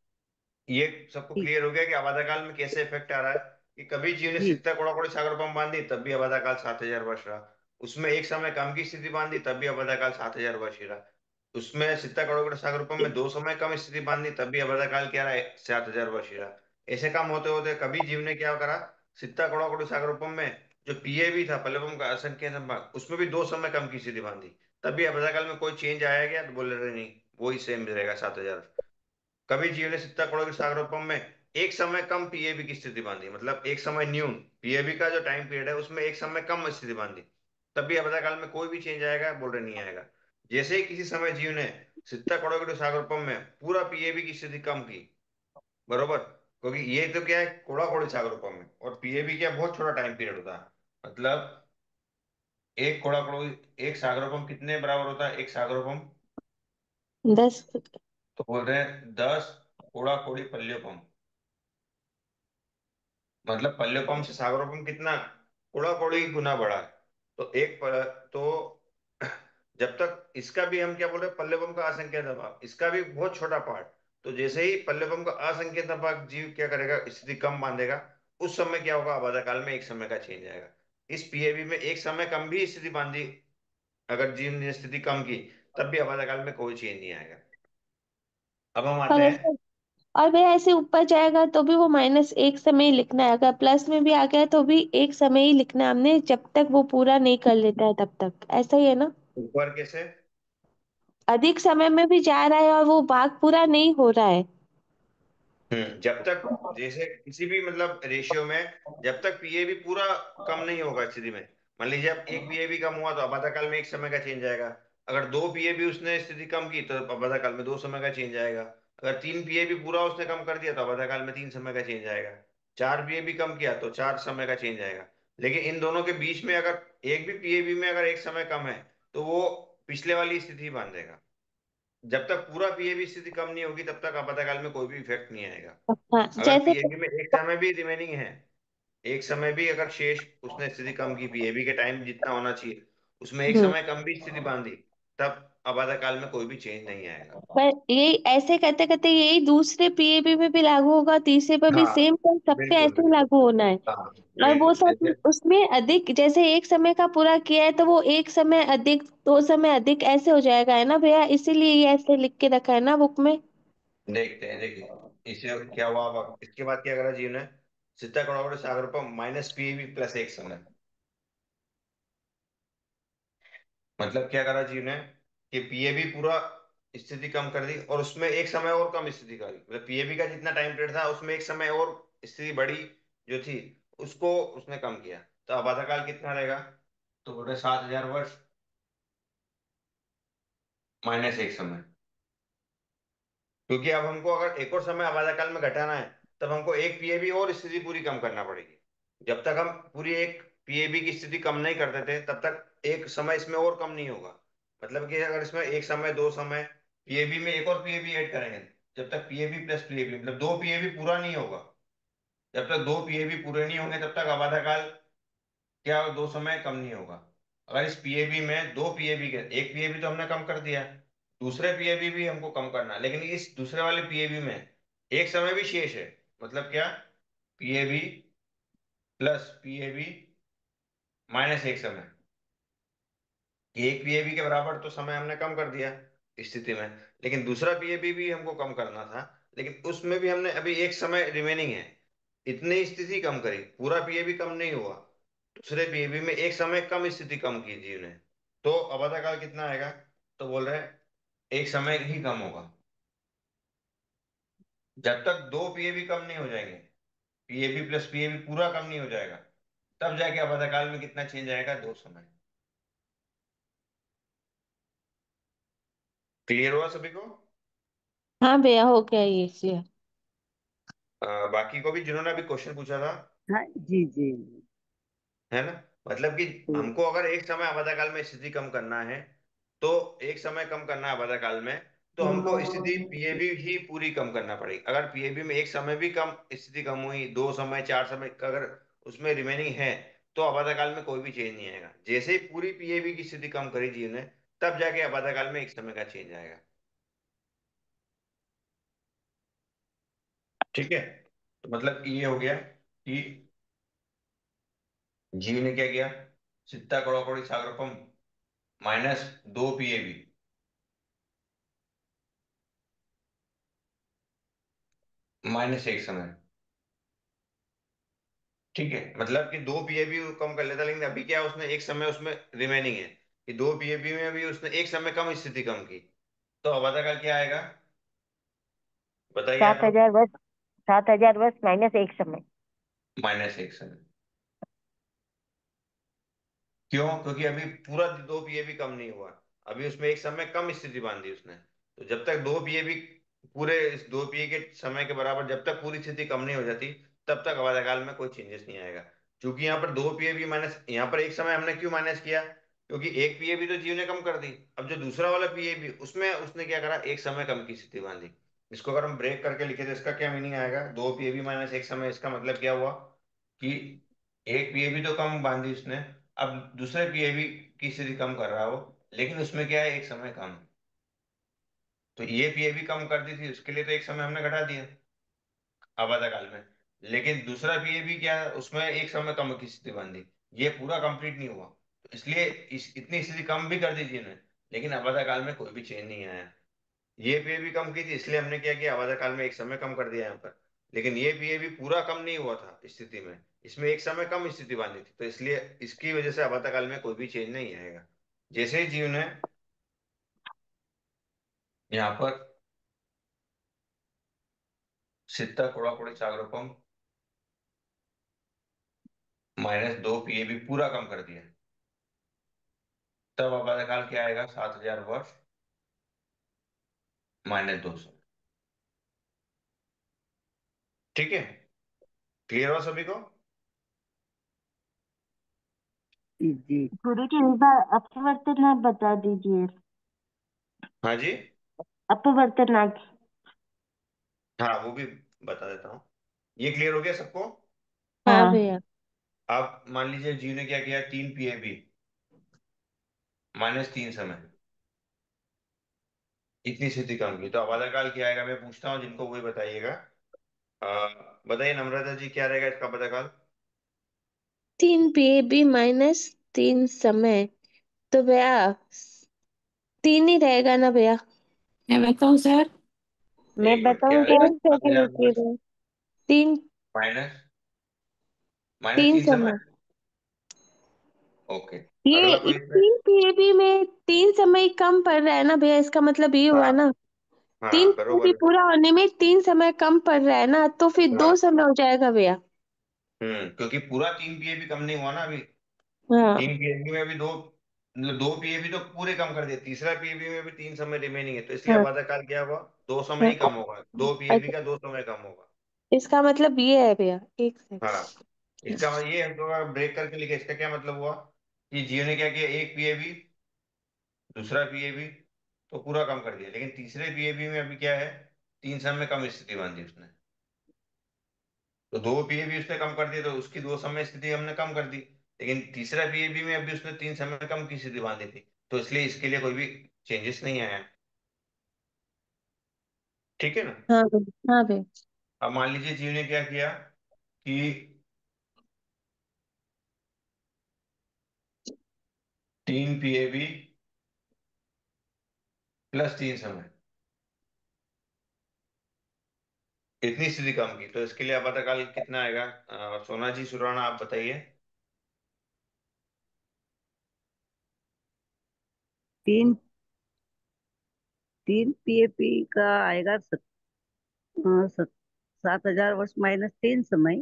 ये सबको ठीक। क्लियर हो गया कि आबादा काल में कैसे इफेक्ट आ रहा है। कि कभी जीव ने जी सित्ता कोड़ा कोड़ी सागर पंप बांधी तब भी आबादा काल 7,000 वर्ष रहा। उसमें एक समय कम की स्थिति बांधी तब भी आबादा काल 7,000 वर्ष ही रहा। उसमें सित्ता कोड़ा कोड़ी सागर पंप में दो समय कम स्थिति बांधी तब भी आबादा काल क्या रहा, 7,000 वर्ष ही रहा। ऐसे काम होते होते कभी जीव ने क्या करा, सित्ता कोड़ा कोड़ी सागर पंप में जो पीए भी था, पल्लवम का असंख्य संभाग, उसमें भी दो समय कम की स्थिति बांधी, तब भी आबादा काल में कोई चेंज आया गया? तो बोले रहे नहीं, वही सेम रहेगा 7,000। कभी जीव ने सित्ता कड़ों सागरोपम में एक समय कम पीएबी की स्थिति बांधी, मतलब एक समय न्यून, पीएबी का जो टाइम पीरियड है उसमें एक समय कम स्थिति बांधी, तब भी अपदा काल में कोई भी चेंज आएगा? बोल रहे नहीं आएगा। जैसे ही किसी समय जीव ने सित्ता कड़ों सागरोपम में पूरा पीएबी की स्थिति कम की, बरोबर, क्योंकि ये तो क्या है, कोड़ा कोड़ी सागरोपम में, और पीएबी क्या बहुत छोटा टाइम पीरियड होता है, मतलब एक कोड़ा कोड़ी, एक सागरोपम कितने बराबर होता है, एक सागरोपम? 10। तो बोल रहे हैं 10 कोड़ा कोड़ी पल्योपम, मतलब पल्लेपम से सागरोपम कितना, कोड़ा कोड़ी गुना बड़ा है। तो तो जब तक इसका भी हम क्या बोल रहे हैं, पल्लेपम का असंख्य दबाव, इसका भी बहुत छोटा पार्ट। तो जैसे ही पल्लेपम का असंख्य दबाव जीव क्या करेगा, स्थिति कम बांधेगा, उस समय क्या होगा, आबादा काल में एक समय का चेंज आएगा। इस पीएबी में एक समय कम भी स्थिति बांधी, अगर जीव ने स्थिति कम की, तब भी आबादा काल में कोई चेंज नहीं आएगा। अब हम आते और हैं। ऐसे, और भैया ऐसे ऊपर जाएगा तो भी वो -1 समय ही लिखना है, अगर प्लस में भी आ गया तो भी एक समय ही लिखना है हमने, जब तक वो पूरा नहीं कर लेता है तब तक, ऐसा ही है ना? ऊपर कैसे? अधिक समय में भी जा रहा है और वो भाग पूरा नहीं हो रहा है। जब तक, जैसे किसी भी मतलब रेशियो में, जब तक पीएबी पूरा कम नहीं होगा स्थिति में, मान लीजिए अब एक पीएबी कम हुआ तो आपातकाल में एक समय का चेंज आएगा। अगर दो पीएबी उसने स्थिति कम की तो आपातकाल में दो समय का चेंज आएगा। अगर तीन पीएबी पूरा उसने कम कर दिया तो आपातकाल में तीन समय का चेंज आएगा। चार पीएबी कम किया तो चार समय का चेंज आएगा। लेकिन इन दोनों के बीच में अगर एक भी पीएबी में अगर एक समय कम है, तो वो पिछले वाली स्थिति ही बांधेगा। जब तक पूरा पीएबी स्थिति कम नहीं होगी तब तक आपातकाल में कोई भी इफेक्ट नहीं आएगा। हाँ अगर जैसे। पीएबी में एक समय भी रिमेनिंग है, एक समय भी अगर शेष उसने स्थिति कम की, पीएबी के टाइम जितना होना चाहिए उसमें एक हम्म। समय कम भी स्थिति बांधी, तब आपातकाल काल में कोई भी चेंज नहीं आएगा। पर ये ऐसे करते करते यही दूसरे पीएबी में भी लागू होगा, तीसरे पर भी हाँ, सेम, पर सब पे बिल्कुल ऐसे ही बिल्कुल। लागू होना है। हाँ, और वो बिल्कुल सब जैसे, उसमें अधिक, जैसे एक समय का पूरा किया है तो वो एक समय अधिक, दो समय अधिक ऐसे हो जाएगा, है ना भैया? इसीलिए ये ऐसे लिख के रखा है ना बुक में। देखते हैं, देखिए इसे क्या हुआ। अब इसके बाद क्या करा जीव ने, सीता करोड़ सागर पर माइनस पीएबी प्लस एक समय, मतलब क्या करा जीव ने, कि पीएबी पूरा स्थिति कम कर दी और उसमें एक समय और कम स्थिति करी, मतलब पीएबी का जितना टाइम पीरियड था उसमें एक समय और स्थिति बड़ी जो थी उसको उसने कम किया। तो आबादा काल कितना रहेगा, तो बोले 7,000 वर्ष माइनस एक समय। क्योंकि अब हमको अगर एक और समय आबादा काल में घटाना है, तब हमको एक पीएबी और स्थिति पूरी कम करना पड़ेगी। जब तक हम पूरी एक पीएबी की स्थिति कम नहीं करते थे तब तक एक समय इसमें और कम नहीं होगा। मतलब कि अगर इसमें एक समय, दो समय, पीएबी में एक और पीएबी ऐड करेंगे, जब तक पीएबी प्लस पीएबी मतलब दो पीएबी पूरा नहीं होगा, जब तक दो पीएबी पूरे नहीं होंगे तब तक आबादा काल क्या दो समय कम नहीं होगा। अगर इस पीएबी में दो पीएबी के, एक पीएबी तो हमने कम कर दिया, दूसरे पीएबी भी हमको कम करना है, लेकिन इस दूसरे वाले पीएबी में एक समय भी शेष है। मतलब क्या, पीएबी प्लस पीएबी माइनस एक समय, एक पीएबी के बराबर तो समय हमने कम कर दिया इस स्थिति में, लेकिन दूसरा पीएबी भी हमको कम करना था, लेकिन उसमें भी हमने अभी एक समय रिमेनिंग है, इतनी स्थिति कम करी, पूरा पीएबी कम नहीं हुआ। दूसरे पीएबी में एक समय कम स्थिति कम की जीव ने, तो अबाधा काल कितना आएगा, तो बोल रहे हैं एक समय ही कम होगा। जब तक दो पीएबी कम नहीं हो जाएंगे, पीएबी प्लस पीएबी पूरा कम नहीं हो जाएगा, तब जाके अबाधा काल में कितना चेंज आएगा, दो समय। क्लियर हुआ सभी को? हाँ भैया हो गया ये clear। बाकी को भी जिन्होंने अभी क्वेश्चन पूछा था। हाँ जी जी। है ना। मतलब कि जी हमको अगर एक समय आपातकाल में स्थिति कम करना है, तो एक समय कम करना है आपातकाल में, तो हमको स्थिति पीएबी ही पूरी कम करना पड़ेगी। अगर पीएबी में एक समय भी कम, स्थिति कम हुई, दो समय चार समय अगर उसमें रिमेनिंग है, तो आपातकाल में कोई भी चेंज नहीं आएगा। जैसे ही पूरी पीएबी की स्थिति कम करी जीव ने, तब जाके आपातकाल में एक समय का चेंज आएगा। ठीक है। तो मतलब ये हो गया कि जीव ने क्या किया, सित्ता कड़ों कड़ी सागरोपम -2 पीएबी -1 समय। ठीक है, मतलब कि 2 पीएबी कम कर लेता, लेकिन अभी क्या है, उसने एक समय उसमें रिमेनिंग है कि 2 पीएबी में भी उसने एक समय कम स्थिति कम की। तो अब का क्या आएगा, बताइए सात आप लोग। हजार वर्ष 7,000 वर्ष -1 समय। -1 समय। क्यों? क्योंकि अभी पूरा 2 पीएबी कम नहीं हुआ, अभी उसमें एक समय कम स्थिति बांधी उसने। तो जब तक 2 पीएबी पूरे इस 2 पीए के समय के बराबर, जब तक पूरी स्थिति कम नहीं हो जाती, तब तक अवधकाल में कोई चेंजेस नहीं आएगा। क्योंकि यहाँ पर 2 पीएबी माइनस, यहाँ पर एक समय हमने क्यों माइनस किया, क्योंकि एक पीएबी तो जीव ने कम कर दी। अब जो दूसरा वाला पीएबी, उसमें उसने क्या करा, एक समय कम की स्थिति बांधी। इसको अगर हम ब्रेक करके लिखे तो इसका क्या मीनिंग आएगा, 2 पीएबी -1 समय, इसका मतलब क्या हुआ कि एक पीएबी तो कम बांधी उसने, अब दूसरे पीएबी की स्थिति कम कर रहा हो, लेकिन उसमें क्या है, एक समय कम। तो ये पीएबी कम कर दी थी, उसके लिए तो एक समय हमने घटा दिया आबादा काल में। लेकिन दूसरा पीएबी क्या है, उसमें एक समय कम की स्थिति बांधी, ये पूरा कंप्लीट नहीं हुआ। तो इसलिए इतनी स्थिति कम भी कर दी थी इन्होंने, लेकिन आबादा काल में कोई भी चेंज नहीं आया। ये पीएबी कम की थी, इसलिए हमने क्या किया, आबादा काल में एक समय कम कर दिया यहाँ पर। लेकिन ये पीएबी पूरा कम नहीं हुआ था स्थिति में, इसमें एक समय कम स्थिति बांधी थी, तो इसलिए इसकी वजह से आबादा काल में कोई भी चेंज नहीं आएगा। जैसे ही जीव ने यहाँ पर सित्ता कोड़ा कोड़ी सागरोपम -2 पीएबी पूरा कम कर दिया, तब आबादा काल क्या आएगा, 7,000 वर्ष -200। ठीक है, क्लियर हुआ सभी को। जी जी। गुरु जी एक बार अपवर्तनांक बता दीजिए। हाँ जी। अपवर्तनांक। हाँ, वो भी बता देता हूँ। ये क्लियर हो गया सबको। हाँ हाँ। भैया। आप मान लीजिए जीव ने क्या किया, 3 पीएबी -3 समय, इतनी स्थिति कम की, तो आबादा काल क्या आएगा, मैं पूछता हूँ जिनको, वही बताइएगा। बताइए नम्रता जी, क्या रहेगा इसका आबादा काल। 3 पीएबी -3 समय, तो भैया 3 ही रहेगा ना भैया। मैं बताऊं सर? मैं एक मिनट, क्या बताऊं क्या, रहेगा, एक सात सेकंड हजार रुकिए वर्ष भैया। तीन माइनस तीन -3 समय। समय ओके। ये अगला कोई इसमें। 3 पीएबी में 3 समय कम पड़ रहा है ना भैया, इसका मतलब ये हुआ हाँ ना। तीन हाँ, पीएबी बरोबर है। पूरा होने में 3 समय कम पड़ रहा है ना, तो फिर दो हाँ। समय हो जाएगा भैया। क्योंकि पूरा 3 पीएबी कम नहीं हुआ ना अभी। हाँ 3 पीएबी में भी दो, मतलब 2 पीएबी तो पूरे कम कर दिए, तीसरा पीएबी में भी 3 समय रिमेनिंग है, तो इसलिए हाँ आबादा काल क्या हुआ, 2 समय हाँ। ही कम होगा, 2 पीएबी अच्छा, का 2 समय कम होगा। इसका मतलब ये है भैया, एक हाँ, सेकंड। इसका मतलब ये हम लोग ब्रेक करके लिखे, इसका क्या मतलब हुआ कि जियो ने क्या किया, एक पीएबी, दूसरा पीएबी तो पूरा कम कर दिया, लेकिन तीसरे पीएबी में अभी क्या है, 3 समय कम स्थिति बांधी उसने। तो 2 पीएबी उसने कम कर दिया, तो उसकी 2 समय स्थिति हमने कम कर दी। लेकिन तीसरा पीएबी में अभी उसने 3 समय कम की स्थिति बांधी थी, तो इसलिए इसके लिए कोई भी चेंजेस नहीं आया। ठीक है ना। हाँ भैया, हाँ भैया। अब मान लीजिए जीव ने क्या किया कि 3 पीएबी +3 समय, इतनी स्थिति कम की, तो इसके लिए आप बता काल कितना आएगा। सोना जी सुराना, आप बताइए। 3 3 पीएपी का आएगा 7,000 वर्ष -3 समय।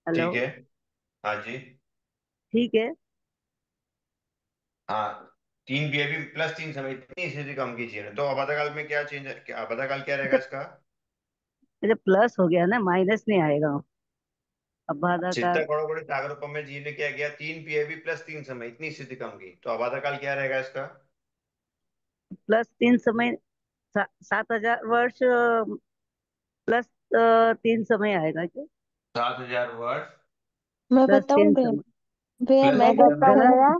हेलो। ठीक है। हाँ जी। ठीक है। हाँ, 3 पीएबी +3 समय, इतनी स्थिति कम की चाहिए, तो आपातकाल में क्या चेंज है, क्या आपातकाल क्या रहेगा अच्छा, इसका। अच्छा प्लस हो गया ना, माइनस नहीं आएगा। अब बाधा चित्ता काल कड़ोकड़ी सागरोपम में जी ने क्या किया, 3 पीएबी प्लस 3 समय, इतनी स्थिति कम की, तो आबादा काल क्या रहेगा इसका? प्लस 3 समय, 7,000 वर्ष प्लस 3 समय आएगा क्या? 7,000 वर्ष मैं प्लस बताऊं तीन भैया? समय भैया प्लस मैं तीन समय बताऊं गलत, भैया।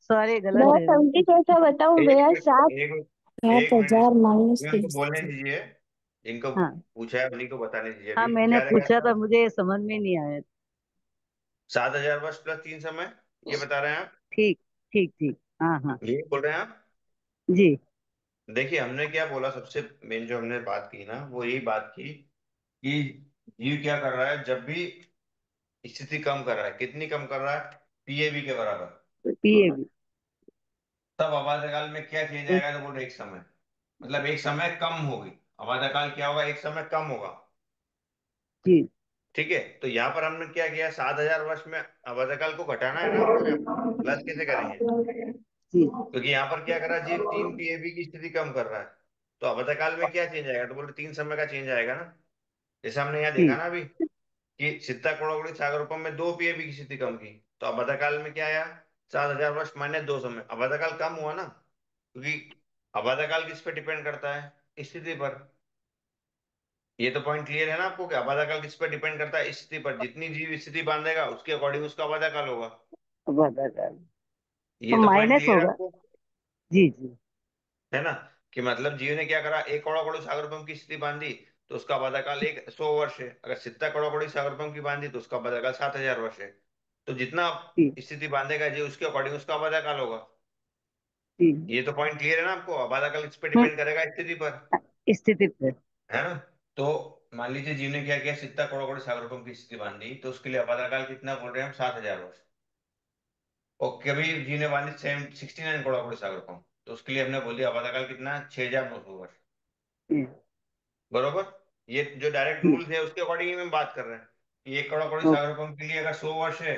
सॉरी गलत मैं है। समझी कैसा बताऊं एक भैया? मिनट, सात एक मिनट, 7,000 माइनस ये उनको 3। बोलने दीजिए, जिनको हाँ पूछा है उन्हीं को बताने दीजिए। हाँ, अभी मैंने क्या रहेगा पूछा इसका? था, मुझे समझ में नहीं आया। 7,000 वर्ष प्लस 3 समय, ये बता रहे हैं आप? ठीक ठीक ठीक। हाँ हाँ। ये बोल रहे हैं आप? जी देखिए हमने क्या बोला, सबसे मेन जो हमने बात की ना, वो यही बात की कि जीव क्या कर रहा है, जब भी स्थिति कम कर रहा है, कितनी कम कर रहा है, पीएबी के बराबर, पिए भी। तब आपातकाल में क्या किया जाएगा, तो बोल रहे एक समय, मतलब एक समय कम होगी। आपातकाल क्या होगा, एक समय कम होगा। जी ठीक है, तो यहाँ पर हमने क्या किया, 7,000 वर्ष में आपातकाल को घटाना है ना हमको, यहाँ प्लस कैसे करेंगे? जी क्योंकि यहाँ पर क्या कर रहा है जी, 3 पीएबी की स्थिति कम कर रहा है, तो आपातकाल में क्या चेंज आएगा, तो बोले 3 समय का चेंज आएगा ना। जैसे हमने यहाँ देखा जी ना अभी कि सीता कोड़ागुड़ी सागरोपम में 2 पीएबी की स्थिति कम की, तो आपातकाल में क्या आया, 7,000 वर्ष माइनस 2 समय, आपातकाल कम हुआ ना, क्योंकि आपातकाल किस पे डिपेंड करता है, स्थिति पर। ये तो पॉइंट क्लियर है ना आपको कि आपातकाल किस पर डिपेंड करता है, स्थिति पर। जितनी जीव स्थिति बांधेगा उसके अकॉर्डिंग उसका आपातकाल होगा। बाधा काल ये तो तो पॉइंट माइनस क्लियर है होगा। आपको, जी जी है ना? कि मतलब जीव ने क्या करा, एक करोड़ करोड़ सागर पंप की स्थिति बांधी, तो उसका बाध्यकाल 100 वर्ष है। अगर 70 करोड़ सागर पंप की बांधी तो उसका बाध्यकाल 7,000 वर्ष है। तो जितना जी स्थिति बांधेगा जी, उसके अकॉर्डिंग उसका बाध्यकाल होगा। जी। ये तो पॉइंट क्लियर है ना आपको, बाध्यकाल इस पे हम्म, डिपेंड करेगा, स्थिति पर, स्थिति पर। है ना? तो मान लीजिए जीव ने क्या किया, 70 करोड़ सागर पंप की स्थिति बांधी, तो उसके लिए बाध्यकाल कितना बोल रहे हैं हम, 7,000 वर्ष। और कभी जीव ने बांधी 69 करोड़ सागर पंप, तो उसके लिए हमने बोल दिया बाध्यकाल कितना, 6,900 वर्ष। जी बरोबर। ये जो डायरेक्ट जी रूल है उसके अकॉर्डिंग ही हम बात कर रहे हैं कि 1 करोड़ ओ, सागर पंप के लिए अगर 100 वर्ष है,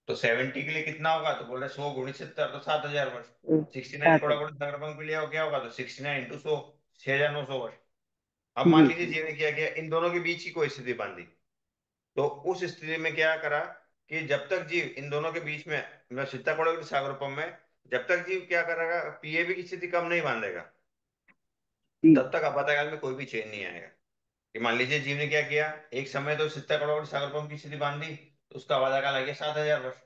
तो 70 के लिए कितना होगा, तो बोल रहे 100 गुणित 70, तो 7,000 वर्ष। 69 करोड़ 7,000। सागर पंप के लिए क्या होगा, तो 69 × 100, 6,900 वर्ष। अब मान जी लीजिए जी ने क्या किया, इन दोनों के बीच की कोई स्थिति बांधी, तो उस स्थिति में क्या करा कि जब तक जीव इन दोनों के बीच में, मतलब सीताकोड़ सागर पंप में, जब तक जीव क्या करेगा, पीएबी की स्थिति कम नहीं बांधेगा, जी तब तक आपातकाल में कोई भी चेंज नहीं आएगा। कि मान लीजिए जीव ने क्या किया, एक समय तो 70 करोड़ सागर पंप की स्थिति बांधी, तो उसका बाध्यकाल आ गया 7,000 वर्ष।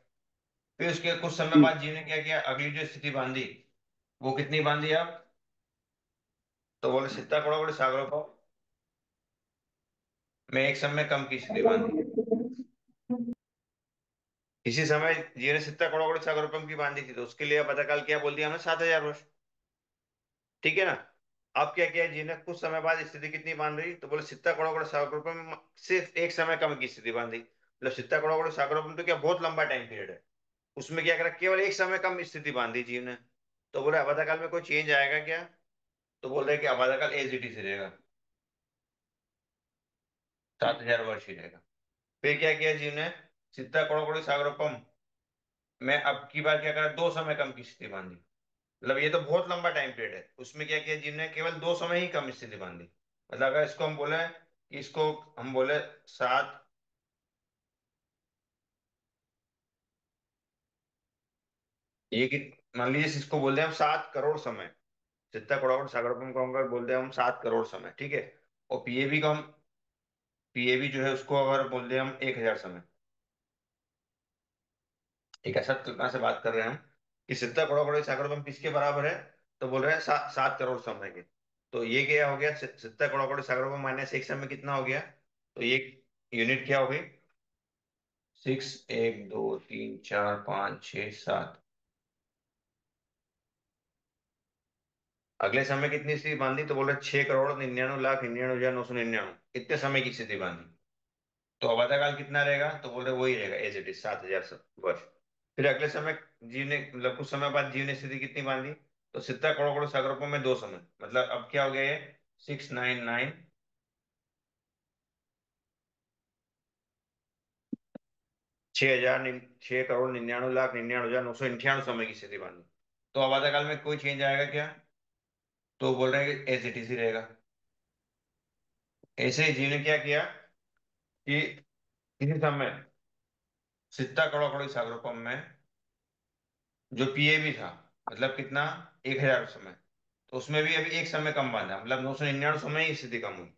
फिर उसके कुछ समय जी बाद जीव ने क्या किया, अगली जो स्थिति बांधी, वो कितनी बांधी आप, तो बोले 70 करोड़ सागर पंप में एक समय कम की स्थिति बांधी। इसी समय जीव ने 70 करोड़ सागर पंप की बांधी थी, तो उसके लिए बाध्यकाल क्या बोल दिया हमने, 7,000 वर्ष। ठीक है ना? अब क्या किया जी ने, कुछ समय बाद स्थिति कितनी बांध रही, तो बोले 70 करोड़ सागर पंप में सिर्फ एक समय कम की स्थिति बांधी, मतलब 70 करोड़ सागर पंप तो क्या बहुत लंबा टाइम पीरियड है, उसमें क्या करा, केवल एक समय कम स्थिति बांधी जीव ने। तो बोले आपातकाल में कोई चेंज आएगा क्या, तो बोल रहे कि आपातकाल एज इट इज रहेगा, 7,000 वर्ष ही रहेगा। फिर क्या किया जीव ने, 70 करोड़ सागरोपम में अब की बार क्या करा, 2 समय कम की स्थिति बांधी, मतलब ये तो बहुत लंबा टाइम पीरियड है, उसमें क्या किया जीव ने, केवल 2 समय ही कम स्थिति बांधी। मतलब अगर इसको हम बोले कि इसको हम बोले 7, ये कि मान लीजिए इसको बोलते हैं हम 7 करोड़ समय, 70 करोड़ सागरोपम को अगर बोलते हैं हम 7 करोड़ समय, ठीक है। और पीएबी को हम, पीएबी जो है उसको अगर बोलते हैं हम 1,000 समय। एक ऐसा तुलना से बात कर रहे हैं हम कि 70 करोड़ सागर पंप किसके बराबर है, तो बोल रहे हैं 7 करोड़ समय के। तो ये क्या हो गया, 70 करोड़ सागर पंप माइनस एक समय कितना हो गया, तो ये यूनिट क्या हो गई, 6, 1, 2, 3, 4, 5, 6, 7। अगले समय कितनी स्थिति बांधी, तो बोल रहे 6,99,99,999, इतने समय की स्थिति बांधी। तो अबाधा कितना रहेगा, तो बोल रहे वही रहेगा एज इट इज, 7,000 वर्ष। फिर अगले समय जीव ने, मतलब कुछ समय बाद जीव ने स्थिति कितनी बांधी, तो 70 करोड़ सागरों में 2 समय, मतलब अब क्या हो गया ये, 6,99,99,99,998 समय की स्थिति बांधी। तो आबादा काल में कोई चेंज आएगा क्या, तो बोल रहे हैं कि एज इट इज ही रहेगा। ऐसे ही जीव ने क्या किया कि किसी समय सित्ता कड़ों कड़ी सागरोपम में जो पीएबी था, मतलब कितना, 1000 समय, तो उसमें भी अभी एक समय कम बांधा, मतलब 999 समय ही स्थिति कम हुई।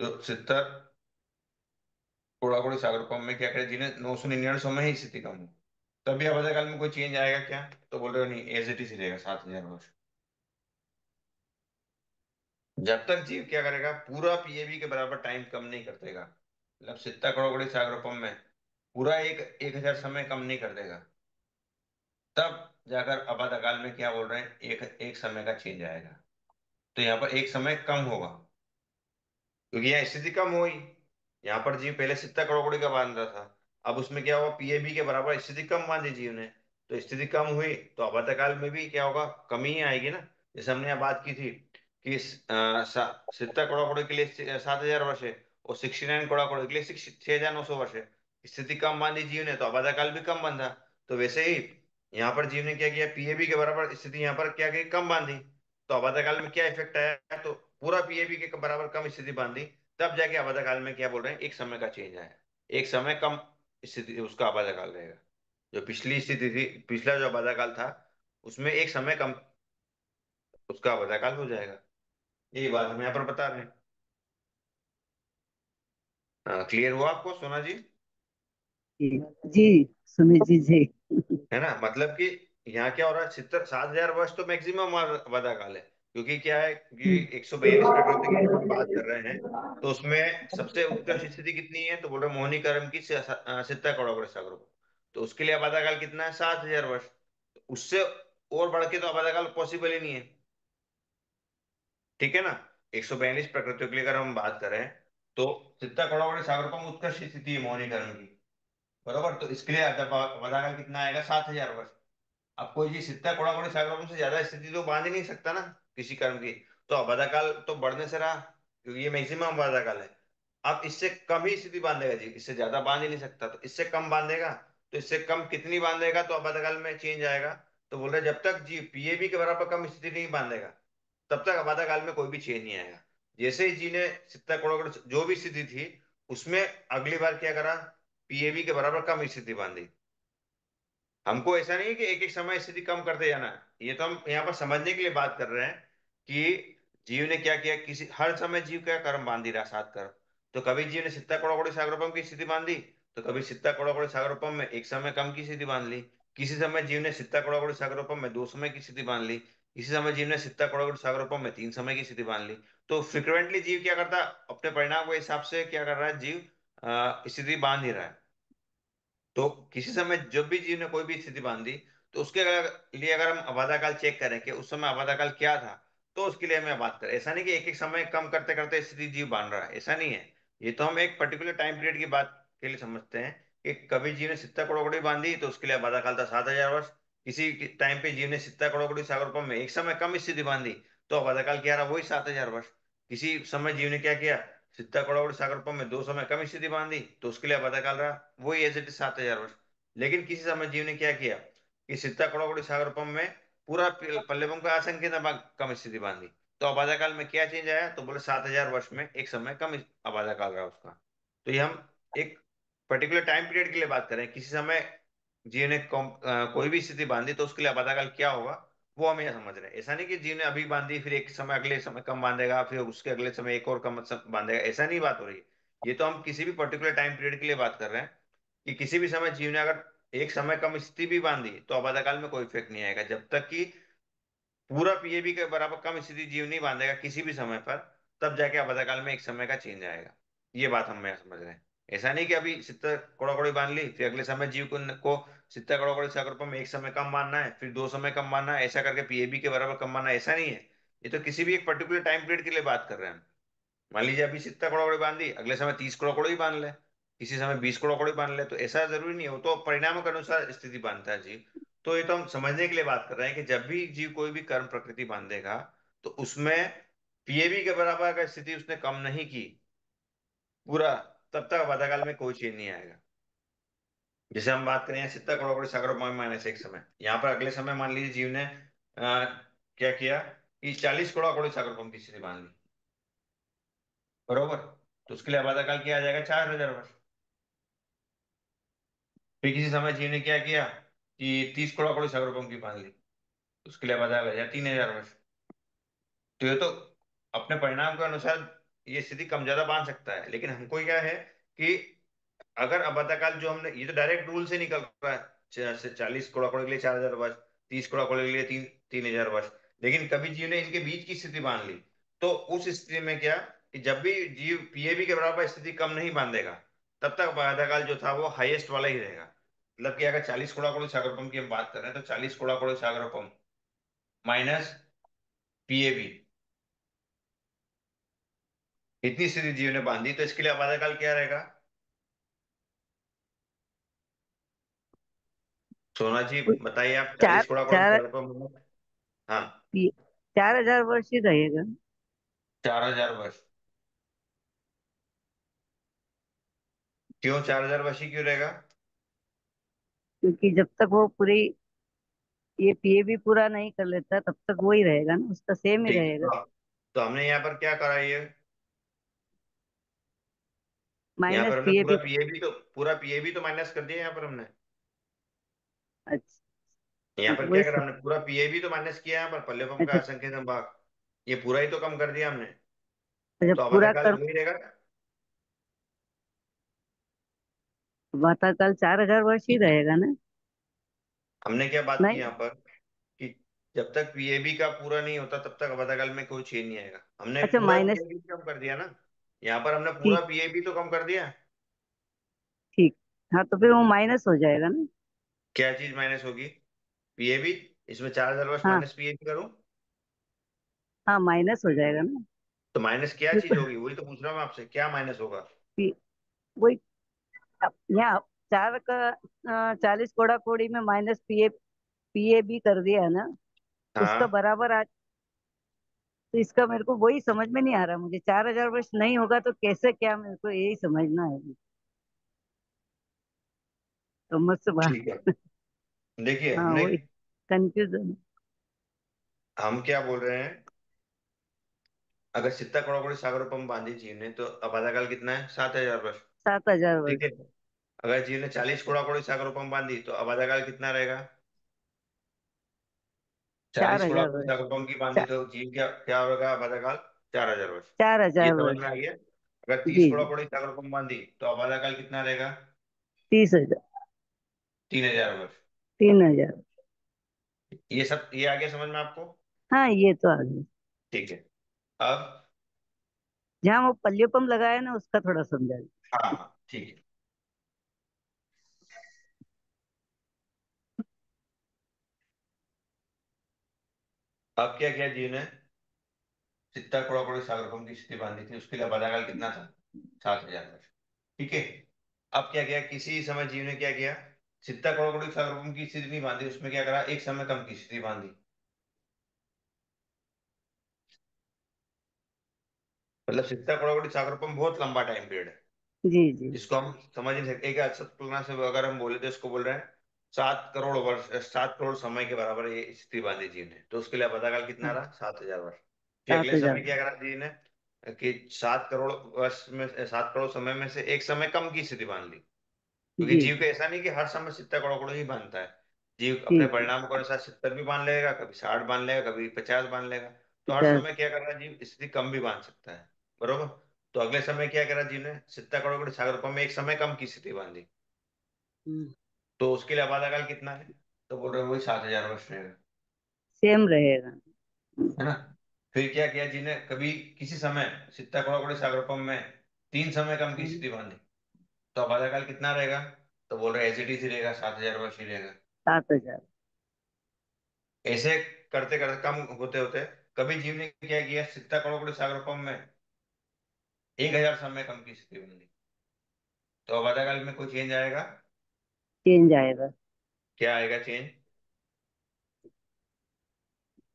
तो सित्तर कोड़ाकोड़ी सागर पंप में क्या करें, जिन्हें 999 समय ही स्थिति कम हुई, तभी आपातकाल काल में कोई चेंज आएगा क्या? तो बोल रहे हो नहीं, एज इट इज रहेगा 7000 वर्ष। जब तक जीव क्या करेगा, पूरा पीएबी के बराबर टाइम कम नहीं कर देगा, मतलब सित्ता कड़ोकड़ी सागर पंप में पूरा 1000 समय कम नहीं कर देगा, तब जाकर आपातकाल काल में क्या बोल रहे हैं, एक एक समय का चेंज आएगा। तो यहाँ पर एक समय कम होगा, क्योंकि यहाँ स्थिति कम हुई। यहाँ पर जीव पहले सित्ता कड़ोकड़ी का बांध रहा था, अब उसमें क्या हुआ, पीएबी के बराबर स्थिति कम बांधी जीव ने, तो स्थिति कम हुई तो आपातकाल में भी क्या होगा, कमी ही आएगी ना। जैसे हमने यहाँ बात की थी कि सित्ता कड़ोकड़ी के लिए 7000 वर्ष है, और 69 कड़ोकड़ी के लिए 6900 वर्ष है। स्थिति कम बांधी जीव ने तो आपातकाल भी कम बांधा। तो वैसे ही यहाँ पर जीव ने क्या किया, पीएबी के बराबर स्थिति यहाँ पर क्या की, कम बांधी, तो आपातकाल में क्या इफेक्ट आया, तो पूरा पीएबी के बराबर कम स्थिति बांधी, तब जाके आपातकाल काल में क्या बोल रहे हैं, एक समय का चेंज आया, एक समय कम स्थिति उसका आपातकाल काल रहेगा। जो पिछली स्थिति थी, पिछला जो आपातकाल काल था, उसमें एक समय कम उसका आपातकाल काल हो जाएगा। यही बात हम यहाँ पर बता रहे हैं। क्लियर हुआ आपको सोना जी? जी जी, सुमित जी जी। है ना, मतलब कि यहाँ क्या हो रहा है, 7000 वर्ष तो मैक्सिमम आपातकाल काल है, क्योंकि क्या है कि 142 प्रकृति की जब हम बात कर रहे हैं, तो उसमें सबसे उत्कृष्ट स्थिति कितनी है, तो बोल रहे मोहिनीकरण की सित्ता कड़ोकड़ी सागर, तो उसके लिए आपातकाल काल कितना है, 7000 वर्ष। उससे और बढ़ के तो आपातकाल काल पॉसिबल ही नहीं है, ठीक है ना। 142 प्रकृतियों के लिए अगर हम बात करें, तो सित्ता कड़ोकड़ी सागर पर उत्कृष्ट स्थिति है मोहिनीकरण की, बरोबर, तो इसके लिए आपातकाल काल कितना आएगा, 7000 वर्ष। अब कोई चीज सित्ता कोड़ा कोड़ी सागरों से ज्यादा स्थिति तो बांध ही नहीं सकता ना, किसी कर्म की। तो अबाधा काल तो बढ़ने से रहा, क्योंकि ये मैक्सिमम अबाधा काल है। अब इससे कम ही स्थिति बांधेगा जी, इससे ज्यादा बांध ही नहीं सकता, तो इससे कम बांधेगा। तो इससे कम कितनी बांधेगा तो अबाधा काल में चेंज आएगा। तो बोल रहे जब तक जी पीएबी के बराबर कम स्थिति नहीं बांधेगा, तब तक अबाधा काल में कोई भी चेंज नहीं आएगा। जैसे ही जी ने सित्ता कोड़ा जो भी स्थिति थी, उसमें अगली बार क्या करा, पीएबी के बराबर कम स्थिति बांधी। हमको ऐसा नहीं है कि एक एक समय स्थिति कम करते जाना है, ये तो हम यहाँ पर समझने के लिए बात कर रहे हैं कि जीव ने क्या किया, किसी हर समय जीव क्या कर्म बांध ही रहा, 7 कर्म। तो कभी जीव ने सित्ता कड़ोकड़ी सागरोपम की स्थिति बांधी, तो कभी सित्ता कड़ोकड़ी सागरोपम में एक समय कम की स्थिति बांध ली। किसी समय जीव ने सित्ता कड़ोकड़ी सागरोपम में 2 समय की स्थिति बांध ली। किसी समय जीव ने सित्ता कड़ोकड़ी सागरोपम में 3 समय की स्थिति बांध ली। तो फ्रिक्वेंटली जीव क्या करता है, अपने परिणाम के हिसाब से क्या कर रहा है, जीव स्थिति बांध ही रहा है। तो किसी समय जब भी जीव ने कोई भी स्थिति बांधी, तो उसके लिए अगर हम आबादा काल चेक करें कि उस समय आबादा काल क्या था, तो उसके लिए हमें बात करें। ऐसा नहीं कि एक एक समय कम करते करते स्थिति जीव बांध रहा है, ऐसा नहीं है। ये तो हम एक पर्टिकुलर टाइम पीरियड की बात के लिए समझते हैं कि कभी जीव ने सित्ता कड़ोकड़ी बांधी तो उसके लिए आबादा काल था 7000 वर्ष। किसी टाइम पे जीव ने सित्ता कड़ोकड़ी सागरोपम में एक समय कम स्थिति बांधी, तो आबादा काल क्या रहा, वही 7000 वर्ष। किसी समय जीव ने क्या किया, सित्ता कड़ोकड़ी सागरोपम में 2 समय कम स्थिति बांधी, तो उसके लिए आबादा काल रहा वही एज इट इज 7000 वर्ष। लेकिन किसी समय जीव ने क्या किया कि सित्ता कड़ोकड़ी सागरोपम में पूरा पल्लेवम का असंख्य कम स्थिति बांधी, तो आबादा काल में क्या चेंज आया, तो बोले 7000 वर्ष में एक समय कम आबादा काल रहा उसका। तो ये हम एक पर्टिकुलर टाइम पीरियड के लिए बात करें, किसी समय जीव ने कोई भी स्थिति बांधी तो उसके लिए आबादा काल क्या होगा, वो हम यह समझ रहे हैं। ऐसा नहीं कि जीव ने अभी बांधी फिर एक समय अगले समय कम बांधेगा, फिर उसके अगले समय एक और कम बांधेगा, ऐसा नहीं बात हो रही है। ये तो हम किसी भी पर्टिकुलर टाइम पीरियड के लिए बात कर रहे हैं कि किसी भी समय जीव ने अगर एक समय कम स्थिति भी बांधी, तो आबादा काल में कोई इफेक्ट नहीं आएगा, जब तक कि पूरा पीएबी के बराबर कम स्थिति जीव नहीं बांधेगा किसी भी समय पर, तब जाके आबादा काल में एक समय का चेंज आएगा। ये बात हम यहाँ समझ रहे हैं। ऐसा नहीं कि अभी सित्ता कड़ोकड़ी बांध ली, फिर अगले समय जीव को सित्ता कड़ोकड़ी सागर में एक समय कम मानना है, फिर 2 समय कम मानना है, ऐसा करके पीएबी के बराबर कम मानना है, ऐसा नहीं है। ये तो किसी भी एक पर्टिकुलर टाइम पीरियड के लिए बात कर रहे हैं हम। मान लीजिए अभी 70 कड़ोकड़ी बांध दी, अगले समय 30 कड़ोकड़ी ही बांध ले, किसी समय 20 कड़ोकड़ी बांध ले, तो ऐसा जरूरी नहीं है, वो तो परिणामों के अनुसार स्थिति बांधता है जीव। तो ये तो हम समझने के लिए बात कर रहे हैं कि जब भी जीव कोई भी कर्म प्रकृति बांधेगा, तो उसमें पीएबी के बराबर अगर स्थिति उसने कम नहीं की पूरा, तब तक बाधाकाल में कोई चेंज नहीं आएगा। जैसे हम बात करें 70 कड़ोकड़ी सागर माइनस एक समय, यहाँ पर अगले समय मान लीजिए जीव ने क्या किया कि 40 कड़ोकड़ी सागर की स्थिति बांध ली, बरोबर, तो उसके लिए आबादा काल क्या आ जाएगा, 4000 वर्ष। फिर किसी समय जीव ने क्या किया कि 30 करोड़ सागर पंप की बांध ली, उसके लिए बता गया 3,000 वर्ष। तो ये तो अपने परिणाम के अनुसार ये स्थिति कम ज्यादा बांध सकता है, लेकिन हमको क्या है कि अगर अबाधाकाल जो हमने, ये तो डायरेक्ट रूल से निकल रहा है, 40 करोड़ के लिए 4,000 वर्ष, 30 करोड़ के लिए 3,000 वर्ष। लेकिन कभी जीव ने इनके बीच की स्थिति बांध ली, तो उस स्थिति में क्या कि जब भी जीव पीएबी के बराबर स्थिति कम नहीं बांधेगा, तब तक बाध्यकाल जो था वो हाईएस्ट वाला ही रहेगा। मतलब कि अगर 40 करोड़ सागर पंप की हम बात कर रहे हैं, तो 40 करोड़ सागर पंप माइनस पीएबी, इतनी स्थिति जीव ने बांधी, तो इसके लिए बाध्यकाल क्या रहेगा? सोना जी बताइए, आप चार 40 करोड़ चार सागर पंप। हाँ। 4,000 वर्ष ही रहेगा। 4,000 वर्ष? क्यों 4,000 वर्ष ही क्यों रहेगा? क्योंकि जब तक वो पूरी ये पीए भी पूरा नहीं कर लेता तब तक वो ही रहेगा ना, उसका सेम ही ठीक है, रहेगा। तो हमने यहाँ पर क्या करा, ये यहाँ माइनस पर हमने पीए भी। पूरा पीएबी तो माइनस कर दिया यहाँ पर हमने। अच्छा। यहाँ हाँ, पर तो क्या वही करा हमने, पूरा पीएबी तो माइनस किया यहाँ पर, पल्लेपम का अच्छा। असंख्य भाग, ये पूरा ही तो कम कर दिया हमने। जब तो पूरा अबाधकाल कर वही रहेगा। वाताकाल 4,000 वर्ष ही रहेगा ना। हमने क्या बात की नहीं। यहाँ पर कि जब तक पीएबी का पूरा नहीं होता तब तक अबाधकाल में कोई चेंज नहीं आएगा। हमने अच्छा पूरा माइनस। पीएबी कम कर दिया ना, यहाँ पर हमने पूरा ठीक। पीएबी तो कम कर दिया। ठीक। हाँ तो फिर वो माइनस हो जाएगा ना। क्या चीज माइनस होगी? पीएबी। इसमें 4,000 वर्ष हाँ। माइनस पीएबी करूं हाँ माइनस हो जाएगा ना। तो माइनस क्या चीज फिर होगी, वही तो पूछ रहा हूँ मैं आपसे, क्या माइनस होगा? वही यहाँ चार का 40 कोड़ा कोड़ी में माइनस पीए पीए भी कर दिया है ना, उसका हाँ। बराबर आज। तो इसका मेरे को वही समझ में नहीं आ रहा, मुझे 4,000 वर्ष नहीं होगा तो कैसे, क्या मेरे को यही समझना है। तो मुझसे ठीक है, बात। देखिए हाँ हमने, वही कंफ्यूजन। हम क्या बोल रहे हैं, अगर 70 करोड़ सागर पंप बांधी चीन ने, तो अबाधाकाल कितना है? 7,000 वर्ष। 7,000 वर्ष। ठीक है। अगर चीन ने 40 करोड़ सागर पंप बांधी तो अबाधाकाल कितना रहेगा? चार 40 करोड़ हजार वर्ष सागर पंप की बांधी चा, तो जीव क्या क्या होगा अबाधाकाल? 4,000 वर्ष। चार ये हजार समझ वर्ष में आ गया। अगर तीस जी करोड़ जी। सागर पंप बांधी तो अबाधाकाल कितना रहेगा? 30,000। 3,000 वर्ष। 3,000। ये सब ये आ गया समझ में आपको? हाँ ये तो आ गया। ठीक है। अब, जहाँ वो पल्लियो पंप लगाया ना उसका थोड़ा समझा दीजिए। हाँ हाँ ठीक है। अब क्या किया जी ने, 70 करोड़ सागर पंप की स्थिति बांधी थी, उसके लिए बाधाकाल कितना था? 7,000 वर्ष। ठीक है। अब क्या किया, किसी समय जीव ने क्या किया, 70 करोड़ सागर पंप की स्थिति नहीं बांधी, उसमें क्या करा, एक समय कम की स्थिति बांधी। मतलब 70 करोड़ सागर पंप बहुत लंबा टाइम पीरियड है, जी जी। जिसको हम समझ नहीं सकते। एक अच्छा तुलना से अगर हम बोले तो इसको बोल रहे हैं 7 करोड़ वर्ष, 7 करोड़ समय के बराबर ये स्थिति बांधी जी ने, तो उसके लिए बाधाकाल कितना हाँ, रहा? 7,000 वर्ष। फिर सात अगले हजार समय क्या करा जी ने कि 7 करोड़ वर्ष में, 7 करोड़ समय में से एक समय कम की स्थिति बांध ली। क्योंकि जी जीव का ऐसा नहीं कि हर समय 70 करोड़ ही बांधता है। जीव अपने ठीक है। परिणाम के अनुसार 70 भी बांध लेगा, कभी 60 बांध लेगा, कभी 50 बांध लेगा। तो हर 50। समय क्या कर रहा है जीव, स्थिति कम भी बांध सकता है। बरोबर। तो अगले समय क्या करा जीव ने, 70 करोड़ सागर रूपये में एक समय कम की स्थिति बांधी, तो उसके लिए आबाद कितना है? तो बोल रहे हैं वही 7,000 वर्ष रहेगा। सेम रहेगा। है ना? फिर क्या किया जी ने, कभी किसी समय 70 करोड़ सागर रूपये में 3 समय कम की स्थिति बांधी, तो आबाद कितना रहेगा? तो बोल रहे एज इट इज ही रहेगा, 7,000 वर्ष ही रहेगा। 7,000। ऐसे करते करते कम होते होते कभी जीव ने क्या किया, 70 करोड़ सागर पंप में 1,000 समय कम की स्थिति बन गई, तो अब आधाकाल में कोई चेंज आएगा? चेंज आएगा। क्या आएगा चेंज?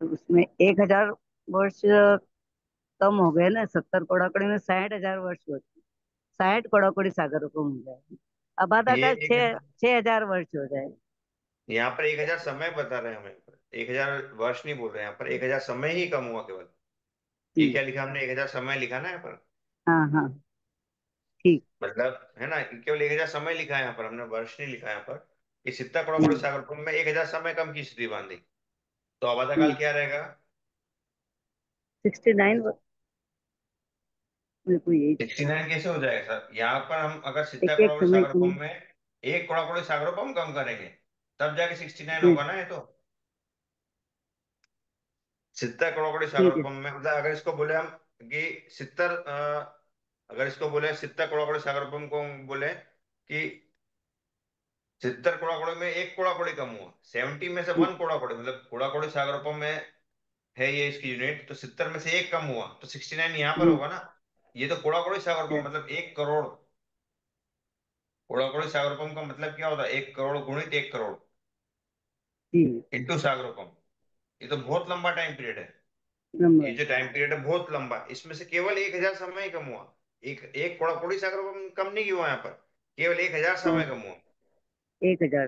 तो उसमें 1,000 वर्ष कम हो गए ना, 70 कोड़ा कोड़ी में 60,000 वर्ष होते। 60 कोड़ा कोड़ी सागर को हो जाएगा। अब आधा ये का एक, 6,000 वर्ष हो जाएगा। यहाँ पर 1,000 समय बता रहे हैं हमें, 1,000 वर्ष नहीं बोल रहे हैं यहाँ पर, 1,000 समय ही कम हुआ केवल। ये जी। क्या लिखा हमने, 1,000 समय लिखा ना यहाँ पर। हाँ हाँ। ठीक। मतलब है ना, केवल 1,000 समय लिखा है यहाँ पर, हमने वर्ष नहीं लिखा है यहाँ पर। कि सित्ता कोड़ा कोड़ी हम्म सागर कुंभ में 1,000 समय कम की स्थिति बांधी, तो अबाधकाल हम्म। क्या रहेगा? 69। मेरे को यही। 69 कैसे हो जाएगा सर? यहाँ पर हम अगर सित्ता एक कोड़ा एक कोड़ी समय सागर कम। कुंभ में एक कोड़ा कोड़ी सागर को हम कम करेंगे, तब जाके 69 हम्म, होगा ना ये तो। सित्ता कोड़ा कोड़ी सागर ठीक है। कुंभ में मतलब अगर इसको बोले हम कि 70, अगर इसको बोले सित्ता कोड़ा कोड़ी सागर कुंभ को हम बोले कि 70 कोड़ा में एक कोड़ा कोड़ी कम हुआ, 70 में से हम्म, 1 कोड़ा कोड़ी, मतलब कोड़ा कोड़ी सागर कुंभ में है ये इसकी यूनिट, तो 70 में से एक कम हुआ तो 69 यहाँ पर हम्म, होगा ना। ये तो कोड़ा कोड़ी सागर अच्छा, पंप मतलब 1 करोड़। कोड़ा कोड़ी सागर पंप का मतलब क्या होता है? 1 करोड़ गुणित 1 करोड़ ठीक। इंटू सागर पंप। ये तो बहुत लंबा टाइम पीरियड है। ये नंबर। जो टाइम पीरियड है बहुत लंबा, इसमें से केवल 1,000 समय ही कम हुआ। एक एक कोड़ा कोड़ी सागर पंप कम नहीं हुआ यहाँ पर, केवल 1,000 तो समय कम हुआ। 1000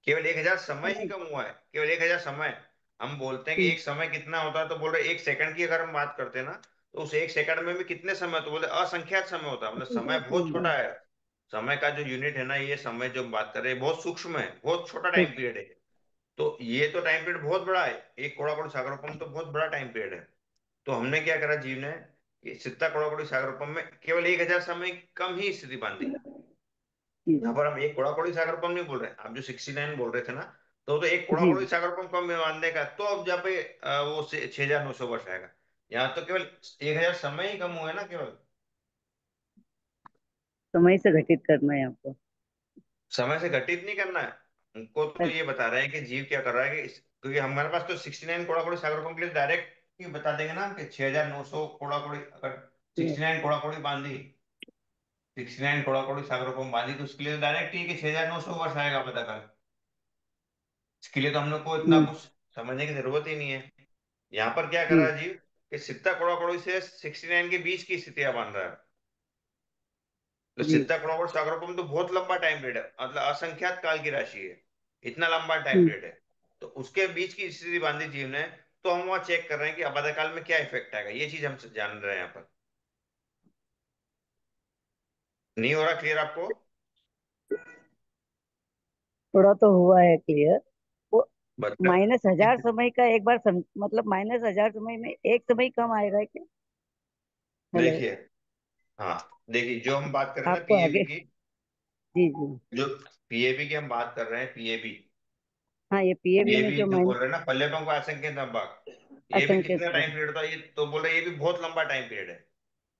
केवल 1,000 समय ही समय। कम हुआ है, केवल 1,000 समय। हम बोलते हैं कि हम्म, एक समय कितना होता है, तो बोल रहे 1 सेकंड की अगर हम बात करते हैं ना, तो उस 1 सेकंड में भी कितने समय, तो बोले असंख्यात समय होता है, मतलब समय बहुत छोटा है। समय का जो यूनिट है ना, ये समय जो हम बात कर रहे हैं बहुत सूक्ष्म है, बहुत छोटा तो टाइम पीरियड है। तो ये तो टाइम पीरियड बहुत बड़ा है, एक कोड़ा कोड़ी सागरोपम तो बहुत बड़ा टाइम पीरियड है। तो हमने क्या करा जीव ने, कि सित्ता कोड़ा कोड़ी सागरोपम में केवल 1,000 समय कम ही स्थिति बांधी। ठीक। यहाँ पर हम एक कोड़ा कोड़ी सागर पंप नहीं बोल रहे, आप जो 69 बोल रहे थे ना, तो एक कोड़ा जी कोड़ी जी। सागर पंप कम में बांधने का, तो अब जहाँ पे वो 6,900 वर्ष आएगा। यहाँ तो केवल 1,000 समय ही कम हुआ है ना केवल। समय से घटित करना है आपको। समय से घटित नहीं करना है हमको, तो ये बता रहे हैं कि जीव क्या कर रहा है कि क्योंकि हमारे पास तो 69 कोड़ा कोड़ी सागर पंप के लिए डायरेक्ट ही बता देंगे ना कि 6,900 कोड़ा कोड़ी, अगर 69 कोड़ा कोड़ी बांधी, 69 कोड़ा कोड़ी सागर पंप बांधी, तो उसके लिए डायरेक्ट ही कि 6,900 वर्ष आएगा पता कर। इसके लिए तो हम लोग को इतना हम्म, कुछ समझने की जरूरत ही नहीं है। यहाँ पर क्या कर रहा जी है जीव, कि सित्ता कोड़ा कोड़ी से 69 के बीच की स्थितियां बन रहा है। तो जी। सित्ता कोड़ा कोड़ी सागरोपम तो बहुत लंबा टाइम पीरियड है, मतलब असंख्यात काल की राशि है, इतना लंबा टाइम हम्म, पीरियड है। तो उसके बीच की स्थिति बांधी जीव ने, तो हम वहां चेक कर रहे हैं कि आबादा काल में क्या इफेक्ट आएगा, ये चीज हम जान रहे हैं यहाँ पर। नहीं हो रहा क्लियर आपको? थोड़ा तो हुआ है क्लियर। वो मतलब -1000 समय का एक बार मतलब -1000 समय में एक समय कम आएगा क्या? हेलो। देखिए, हाँ देखिए, जो हम बात कर रहे हैं ना आपको पीएबी आगे। की, जी जी। जो पीएबी की हम बात कर रहे हैं, पीएबी, हाँ, ये पीएबी ये में भी जो जो माइन बोल रहे हैं ना पल्लेपन को असंख्य संभाग, ये भी असंख्य कितना समय। टाइम पीरियड था, ये तो बोल रहे हैं ये भी बहुत लंबा टाइम पीरियड है।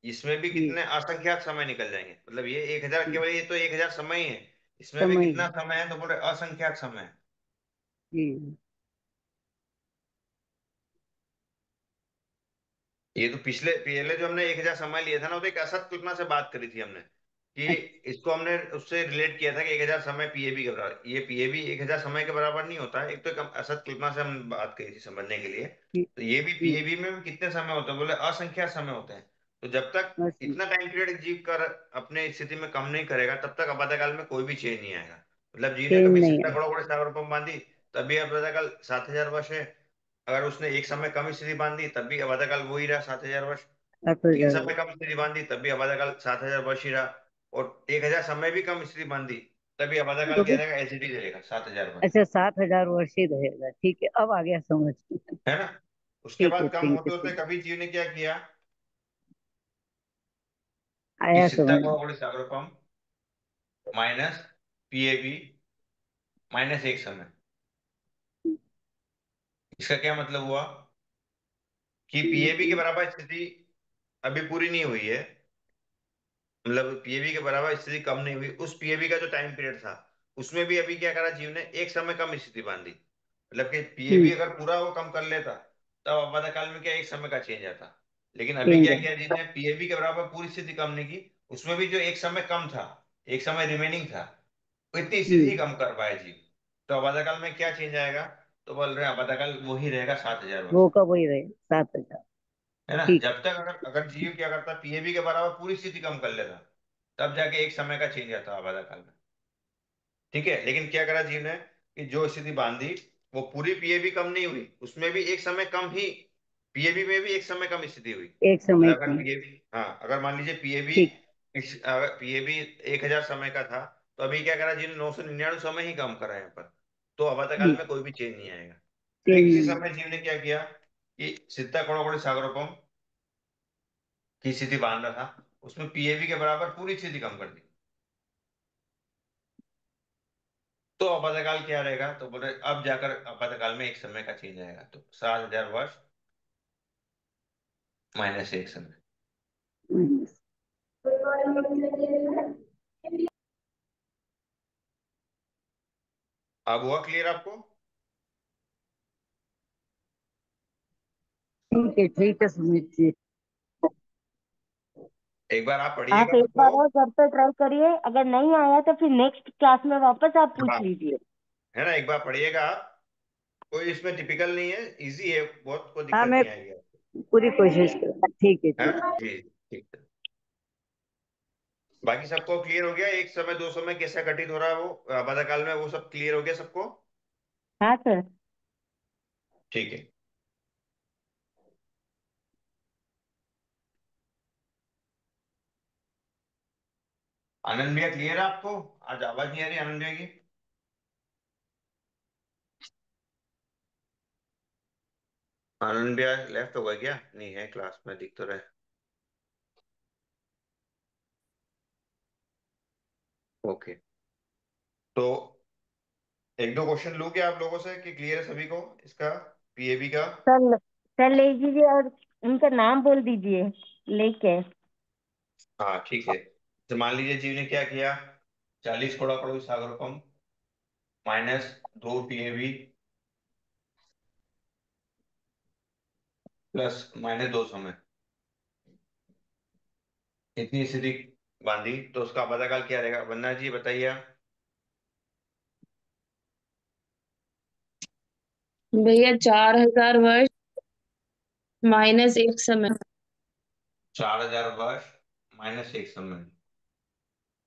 इसमें भी जी। कितने असंख्यात समय निकल जाएंगे, मतलब ये 1,000 जी, केवल, ये तो 1,000 समय ही है, इसमें भी समय। कितना समय है, तो बोल रहे असंख्यात समय है। जी। ये तो पिछले पहले जो हमने 1,000 समय लिया था ना, वो तो एक असत कल्पना से बात करी थी हमने, कि अच्छा। इसको हमने उससे रिलेट किया था कि 1,000 समय पीएबी के बराबर, ये पीएबी 1,000 समय के बराबर नहीं होता है, एक तो एक असत कल्पना से हम बात करी थी समझने के लिए। जी तो ये भी जी। पीएबी में भी कितने समय होते हैं, बोले असंख्यात समय होते हैं। तो जब तक बस। इतना टाइम पीरियड जीव कर अपने स्थिति में कम नहीं करेगा, तब तक आपातकाल में कोई भी चेंज नहीं आएगा। मतलब जीव ने चेंज कभी नहीं सित्ता है। कोड़ा कोड़ा सागर पंप बांधी, तभी आपातकाल 7,000 वर्ष है। अगर उसने एक समय कम स्थिति बांधी, तब भी आपातकाल वही रहा 7,000 वर्ष। सात 3 हजार समय कम स्थिति बांधी, तब भी आपातकाल 7,000 वर्ष ही रहा। और 1,000 समय भी कम स्थिति बांधी, तभी आपातकाल तो क्या भी। रहेगा, एसिडी रहेगा 7,000 वर्ष। अच्छा, 7000 वर्ष ही रहेगा। ठीक है, अब आ गया समझ। है ना? उसके ठीक है, बाद कम थैंक होते यू होते थैंक। कभी जीव ने क्या किया, कि आया सित्ता समझ। कोड़ी सागर पंप माइनस पीएबी -1 समय। इसका क्या मतलब हुआ, कि पीएबी के बराबर स्थिति अभी पूरी नहीं हुई है, मतलब पीएबी के बराबर स्थिति कम नहीं हुई, उस पीएबी का जो टाइम पीरियड था, उसमें भी अभी क्या करा जीव ने, एक समय कम स्थिति बांधी। मतलब कि पीएबी अगर पूरा वो कम कर लेता, तब आपात काल में क्या एक समय का चेंज आता। लेकिन अभी चेंज क्या है। किया जीव ने, पीएबी के बराबर पूरी स्थिति कम नहीं की, उसमें भी जो एक समय कम था, एक समय रिमेनिंग था, वो इतनी स्थिति ही हम्म। कम कर पाए जीव। तो आपात काल में क्या चेंज आएगा, तो बोल रहे हैं आपात काल वही रहेगा 7,000 वर्ष। वो का वही रहे 7000। है ना? ठीक। जब तक अगर अगर जीव क्या करता, पीएबी के बराबर पूरी स्थिति कम कर लेता, तब जाके एक समय का चेंज आता आबादा काल में। ठीक है, लेकिन क्या करा जीव ने, कि जो स्थिति बांधी, वो पूरी पीएबी कम नहीं हुई, उसमें भी एक समय कम ही, पीएबी में भी एक समय कम स्थिति हुई। एक समय मतलब अगर कम। पीएबी, हाँ अगर मान लीजिए पीएबी ठीक। अगर पीएबी 1000 समय का था, तो अभी क्या करा जी ने, 999 समय ही कम करा है यहाँ पर। तो अबाधकाल जी, में कोई भी चेंज नहीं आएगा। फिर चेंज किसी नहीं। समय जीव ने क्या किया कि सिद्धा कोड़ाकोड़ी सागरोपम की स्थिति बांध रहा था, उसमें पीएबी के बराबर पूरी स्थिति कम कर दी। तो अबाधकाल क्या रहेगा, तो बोले अब जाकर अबाधकाल में एक समय का चेंज आएगा, तो 7000 वर्ष माइनस एक समय। अब हुआ क्लियर आपको? ठीक है सुमित जी। एक बार आप आप पढ़िएगा एक उसको। बार और घर पे ट्राई करिए, अगर नहीं आया तो फिर नेक्स्ट क्लास में वापस आप पूछ हाँ, लीजिए। है ना, एक बार पढ़िएगा आप। कोई इसमें टिपिकल नहीं है, इजी है बहुत, कोई हाँ, दिक्कत मैं नहीं आएगी आपको। पूरी कोशिश करूँगा। ठीक है है जी। जी, ठीक है। बाकी सबको क्लियर हो गया, एक समय दो समय कैसा घटित हो रहा है वो बाधाकाल में, वो सब क्लियर हो गया सबको? हाँ सर। ठीक है। आनंद भैया क्लियर है आपको? आज आवाज नहीं आ रही आनंद भैया की? आनंद भैया लेफ्ट हो गया क्या? नहीं है क्लास में, दिख तो रहे। ओके। तो एक दो क्वेश्चन लूँ क्या आप लोगों से, कि क्लियर है सभी को इसका, पीएबी का? सर ले लीजिए और उनका नाम बोल दीजिए लेके। हाँ ठीक है। तो मान लीजिए जीव ने क्या किया, 40 कोड़ा कड़ोई सागर पंप माइनस 2 पीएबी प्लस माइनस 2 समय, इतनी स्थिति बांधी, तो उसका पदाकाल क्या रहेगा? वन्ना जी बताइए आप। भैया 4000 वर्ष माइनस एक समय। 4000 वर्ष माइनस एक समय।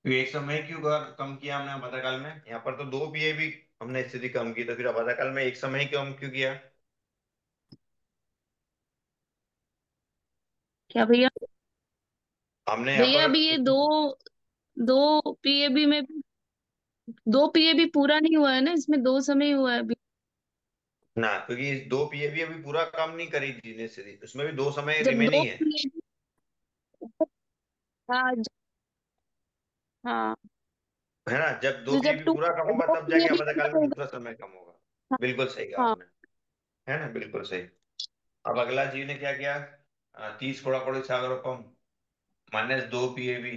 तो एक समय क्यों कम किया हमने पदाकाल में? यहाँ पर तो 2 पीएबी हमने स्थिति कम की, तो फिर पदाकाल में एक समय ही कम क्यों किया? क्या भैया? हमने यहाँ भैया पर अभी ये दो पीएबी में, दो पीएबी पूरा नहीं हुआ है ना, इसमें दो समय ही हुआ है अभी। ना, क्योंकि इस 2 पीएबी अभी पूरा काम नहीं करी थी ने स्थिति, उसमें भी 2 समय जब दो रिमेनिंग है। पीएबी, हाँ हाँ, है ना, जब दो तो जब पीएबी पूरा कम होगा दो तब जाके पीएबी पदाकाल में दूसरा समय कम होगा। बिल्कुल सही कहा हाँ। आपने। है ना, बिल्कुल सही। अब अगला जीव ने क्या किया, 30 कोड़ा कोड़ी सागरोपम माइनस 2 पीएबी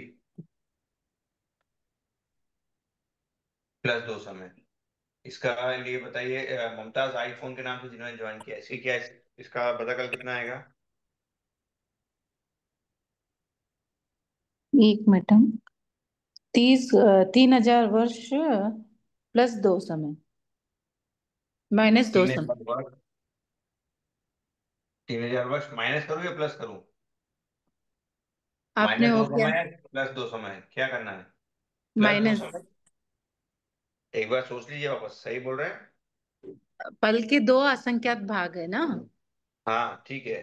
प्लस 2 समय। इसका लिए बताइए, मुमताज आईफोन के नाम से जिन्होंने ज्वाइन किया, इसकी क्या इसका पता कितना आएगा? एक मिनट, हम 3000 वर्ष प्लस 2 समय माइनस दो तीन समय हजार वर्ष 3000 वर्ष माइनस करूँ या प्लस करूँ? आपने माइनस वो दो क्या? समय है प्लस 2 समय है, क्या करना है? प्लस दो माइनस, समय एक बार सोच लीजिए वापस, सही बोल रहे हैं? पल के दो असंख्यात भाग है ना। हाँ ठीक है।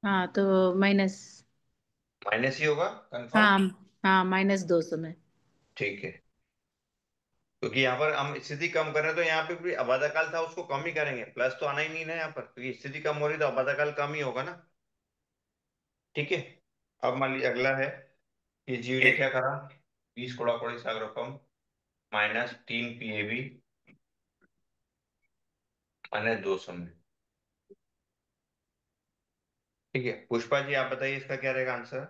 हाँ तो माइनस। माइनस ही होगा, कंफर्म? हाँ हाँ, -2 समय। ठीक है, क्योंकि यहाँ पर हम स्थिति कम कर रहे हैं, तो यहाँ पे भी अबाधाकाल था उसको कम ही करेंगे, प्लस तो आना ही नहीं ना यहाँ पर, क्योंकि स्थिति कम हो रही तो अबाधाकाल कम ही होगा ना। ठीक है। अब मान लीजिए अगला है कि जीव ने क्या करा, 20 कोड़ा कोड़ी सागर रकम माइनस 3 पीएबी माइनस 2 समय। ठीक है, पुष्पा जी आप बताइए इसका क्या रहेगा आंसर?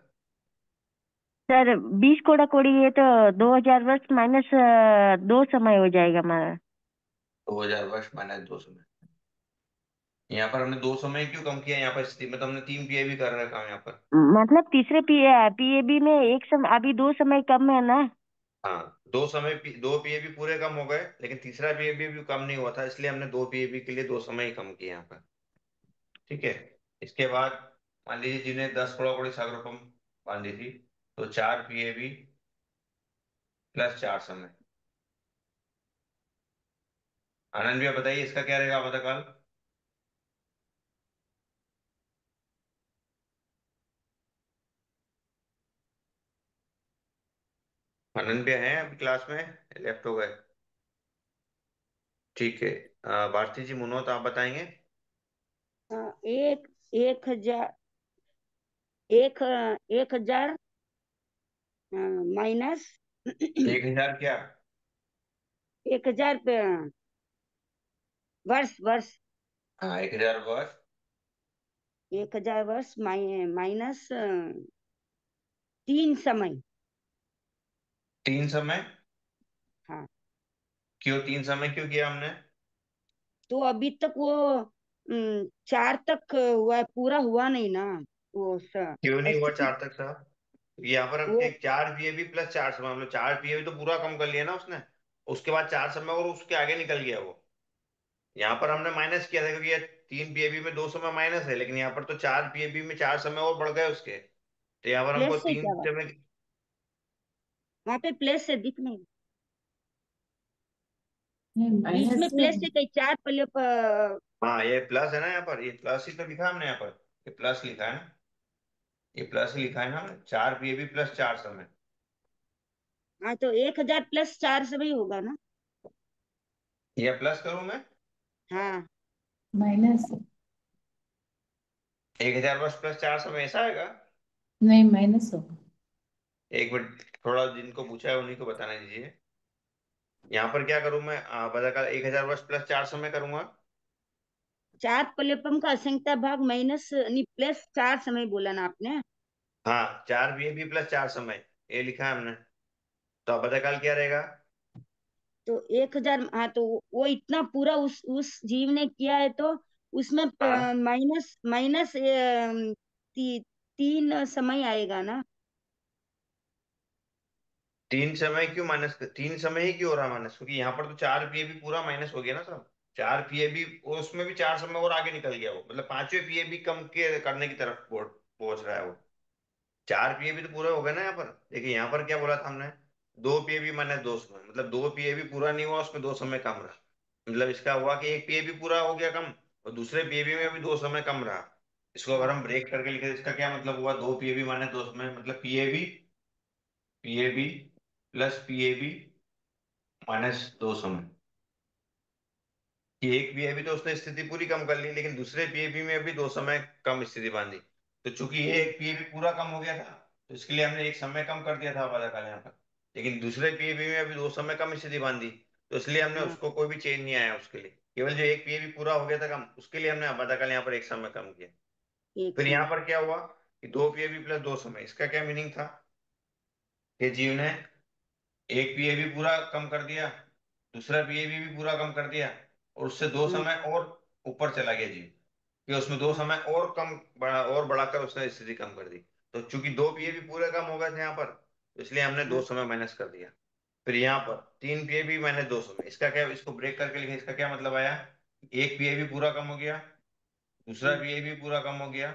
सर 20 कोड़ा कोड़ी है तो 2000 वर्ष माइनस 2 समय हो जाएगा हमारा। 2000 वर्ष माइनस 2 समय। यहाँ पर हमने 2 समय क्यों कम किया? यहाँ पर स्थिति में तो हमने 3 पीएबी कर रखा है यहाँ पर। मतलब तीसरे पीएबी में एक समय, अभी 2 समय कम है ना। हाँ, 2 पीएबी पूरे कम हो गए, लेकिन तीसरा पीएबी भी कम नहीं हुआ था, इसलिए हमने 2 पीएबी के लिए 2 समय ही कम किए यहाँ पर। ठीक है। इसके बाद मान लीजिए जिन्हें 10 कोड़ा सागर रकम बांधी थी, तो 4 पीएबी प्लस 4 समय। आनंद भैया बताइए इसका क्या रहेगा पता? अनन्या है अभी क्लास में, लेफ्ट हो गए? ठीक है। भारती जी, मुनोत आप बताएंगे। एक 1,000, 1,000 माइनस 1000 क्या? 1,000 पे वर्ष वर्ष। हाँ, 1000 वर्ष। 1,000 वर्ष माइनस 3 समय। 3 समय? हाँ, क्यों 3 समय क्यों किया हमने? तो अभी तक वो 4 तक हुआ है, पूरा हुआ नहीं ना वो क्यों नहीं हुआ स्थिति। 4 तक साहब? यहाँ पर अब वो क्या, 4 पीएबी प्लस 4 समय, मतलब 4 पीएबी तो पूरा कम कर लिया ना उसने। उसके बाद 4 समय और उसके आगे निकल गया वो। यहाँ पर हमने माइनस किया था क्योंकि ये 3 पीएबी में 2 समय माइनस है, लेकिन यहाँ पर तो 4 पीएबी में 4 समय और बढ़ गए उसके, तो यहाँ पर हमको प्लस से तीन क्या हुआ? समय वहां पे प्लस से दिख नहीं। नहीं, बीच माइनस में से। प्लस से कहीं 4 पल्ले पर। हाँ, ये प्लस है ना, यहाँ पर ये प्लस ही तो लिखा है हमने यहाँ पर। ये प्लस लिखा है ना, ये प्लस ही लिखा है ना, 4 पीएबी प्लस 4 समय। हाँ, तो 1,000 प्लस 4 समय ही होगा ना। ये प्लस करूं मैं? हाँ, माइनस। 1000 वर्ष प्लस 4 समय, ऐसा आएगा? नहीं, माइनस होगा। एक मिनट, थोड़ा जिनको पूछा है उन्हीं को बताने दीजिए। यहाँ पर क्या करूं मैं, पता कर 1000 वर्ष प्लस 4 समय करूंगा। 4 पल्लेपम का असंख्यता भाग माइनस नहीं प्लस 4 समय बोला ना आपने। हाँ, 4 पीएबी प्लस 4 समय, ये लिखा है हमने। तो अब पता काल क्या रहेगा? तो 1,000, हाँ, तो वो इतना पूरा उस जीव ने किया है, तो उसमें हाँ, माइनस माइनस 3 समय आएगा ना। 3 समय क्यों माइनस, 3 समय ही क्यों हो रहा माइनस? क्योंकि यहाँ पर तो 4 पीएबी पूरा माइनस हो गया ना सर। 4 पीएबी, उसमें भी 4 समय और आगे निकल गया वो, मतलब 5वें पीएबी कम के करने की तरफ पहुंच रहा है वो। 4 पीएबी तो पूरे हो गए ना यहाँ पर। देखिए यहाँ पर क्या बोला था हमने, 2 पीएबी माइनस 2 समय, मतलब 2 पीएबी पूरा नहीं हुआ, उसमें 2 समय कम रहा। मतलब इसका हुआ कि 1 पीएबी पूरा हो गया कम, और दूसरे पीएबी में भी 2 समय कम रहा। इसको अगर हाँ, हम ब्रेक करके लिखे तो इसका क्या मतलब हुआ, 2 पीएबी माइनस 2 समय, मतलब PAB, PAB plus PAB minus 2 समय। कि एक पीएबी तो उसने स्थिति पूरी कम कर ली, लेकिन दूसरे पीएबी में भी 2 समय कम स्थिति बांधी। तो चूंकि ये हाँ, एक पीएबी पूरा कम हो गया था, तो इसके लिए हमने 1 समय कम कर दिया था वादा काल यहाँ पर। लेकिन दूसरे पीएबी में अभी 2 समय कम स्थिति बांधी, तो इसलिए हमने हाँ, उसको कोई भी चेंज नहीं आया उसके लिए। केवल जो एक पीएबी पूरा हो गया था कम, उसके लिए हमने वादा काल यहाँ पर 1 समय कम किया। एक फिर यहाँ समय। पर क्या हुआ कि 2 पीएबी प्लस 2 समय, इसका क्या मीनिंग था कि जीव ने एक पीएबी पूरा कम कर दिया, दूसरा पीएबी भी पूरा कम कर दिया, और उससे दो हाँ, समय और ऊपर चला गया जी, कि उसमें दो हाँ, समय और कम बढ़ा और बढ़ाकर उसने स्थिति कम कर दी। तो चूंकि 2 पीएबी पूरे कम हो गए थे यहाँ पर, तो इसलिए हमने दो हाँ, समय माइनस कर दिया। फिर यहाँ पर 3 पीएबी माइनस 2 समय, इसका क्या, इसको ब्रेक करके लिखे, इसका क्या मतलब आया, एक पीएबी पूरा कम हो गया, दूसरा हाँ, पीएबी पूरा कम हो गया,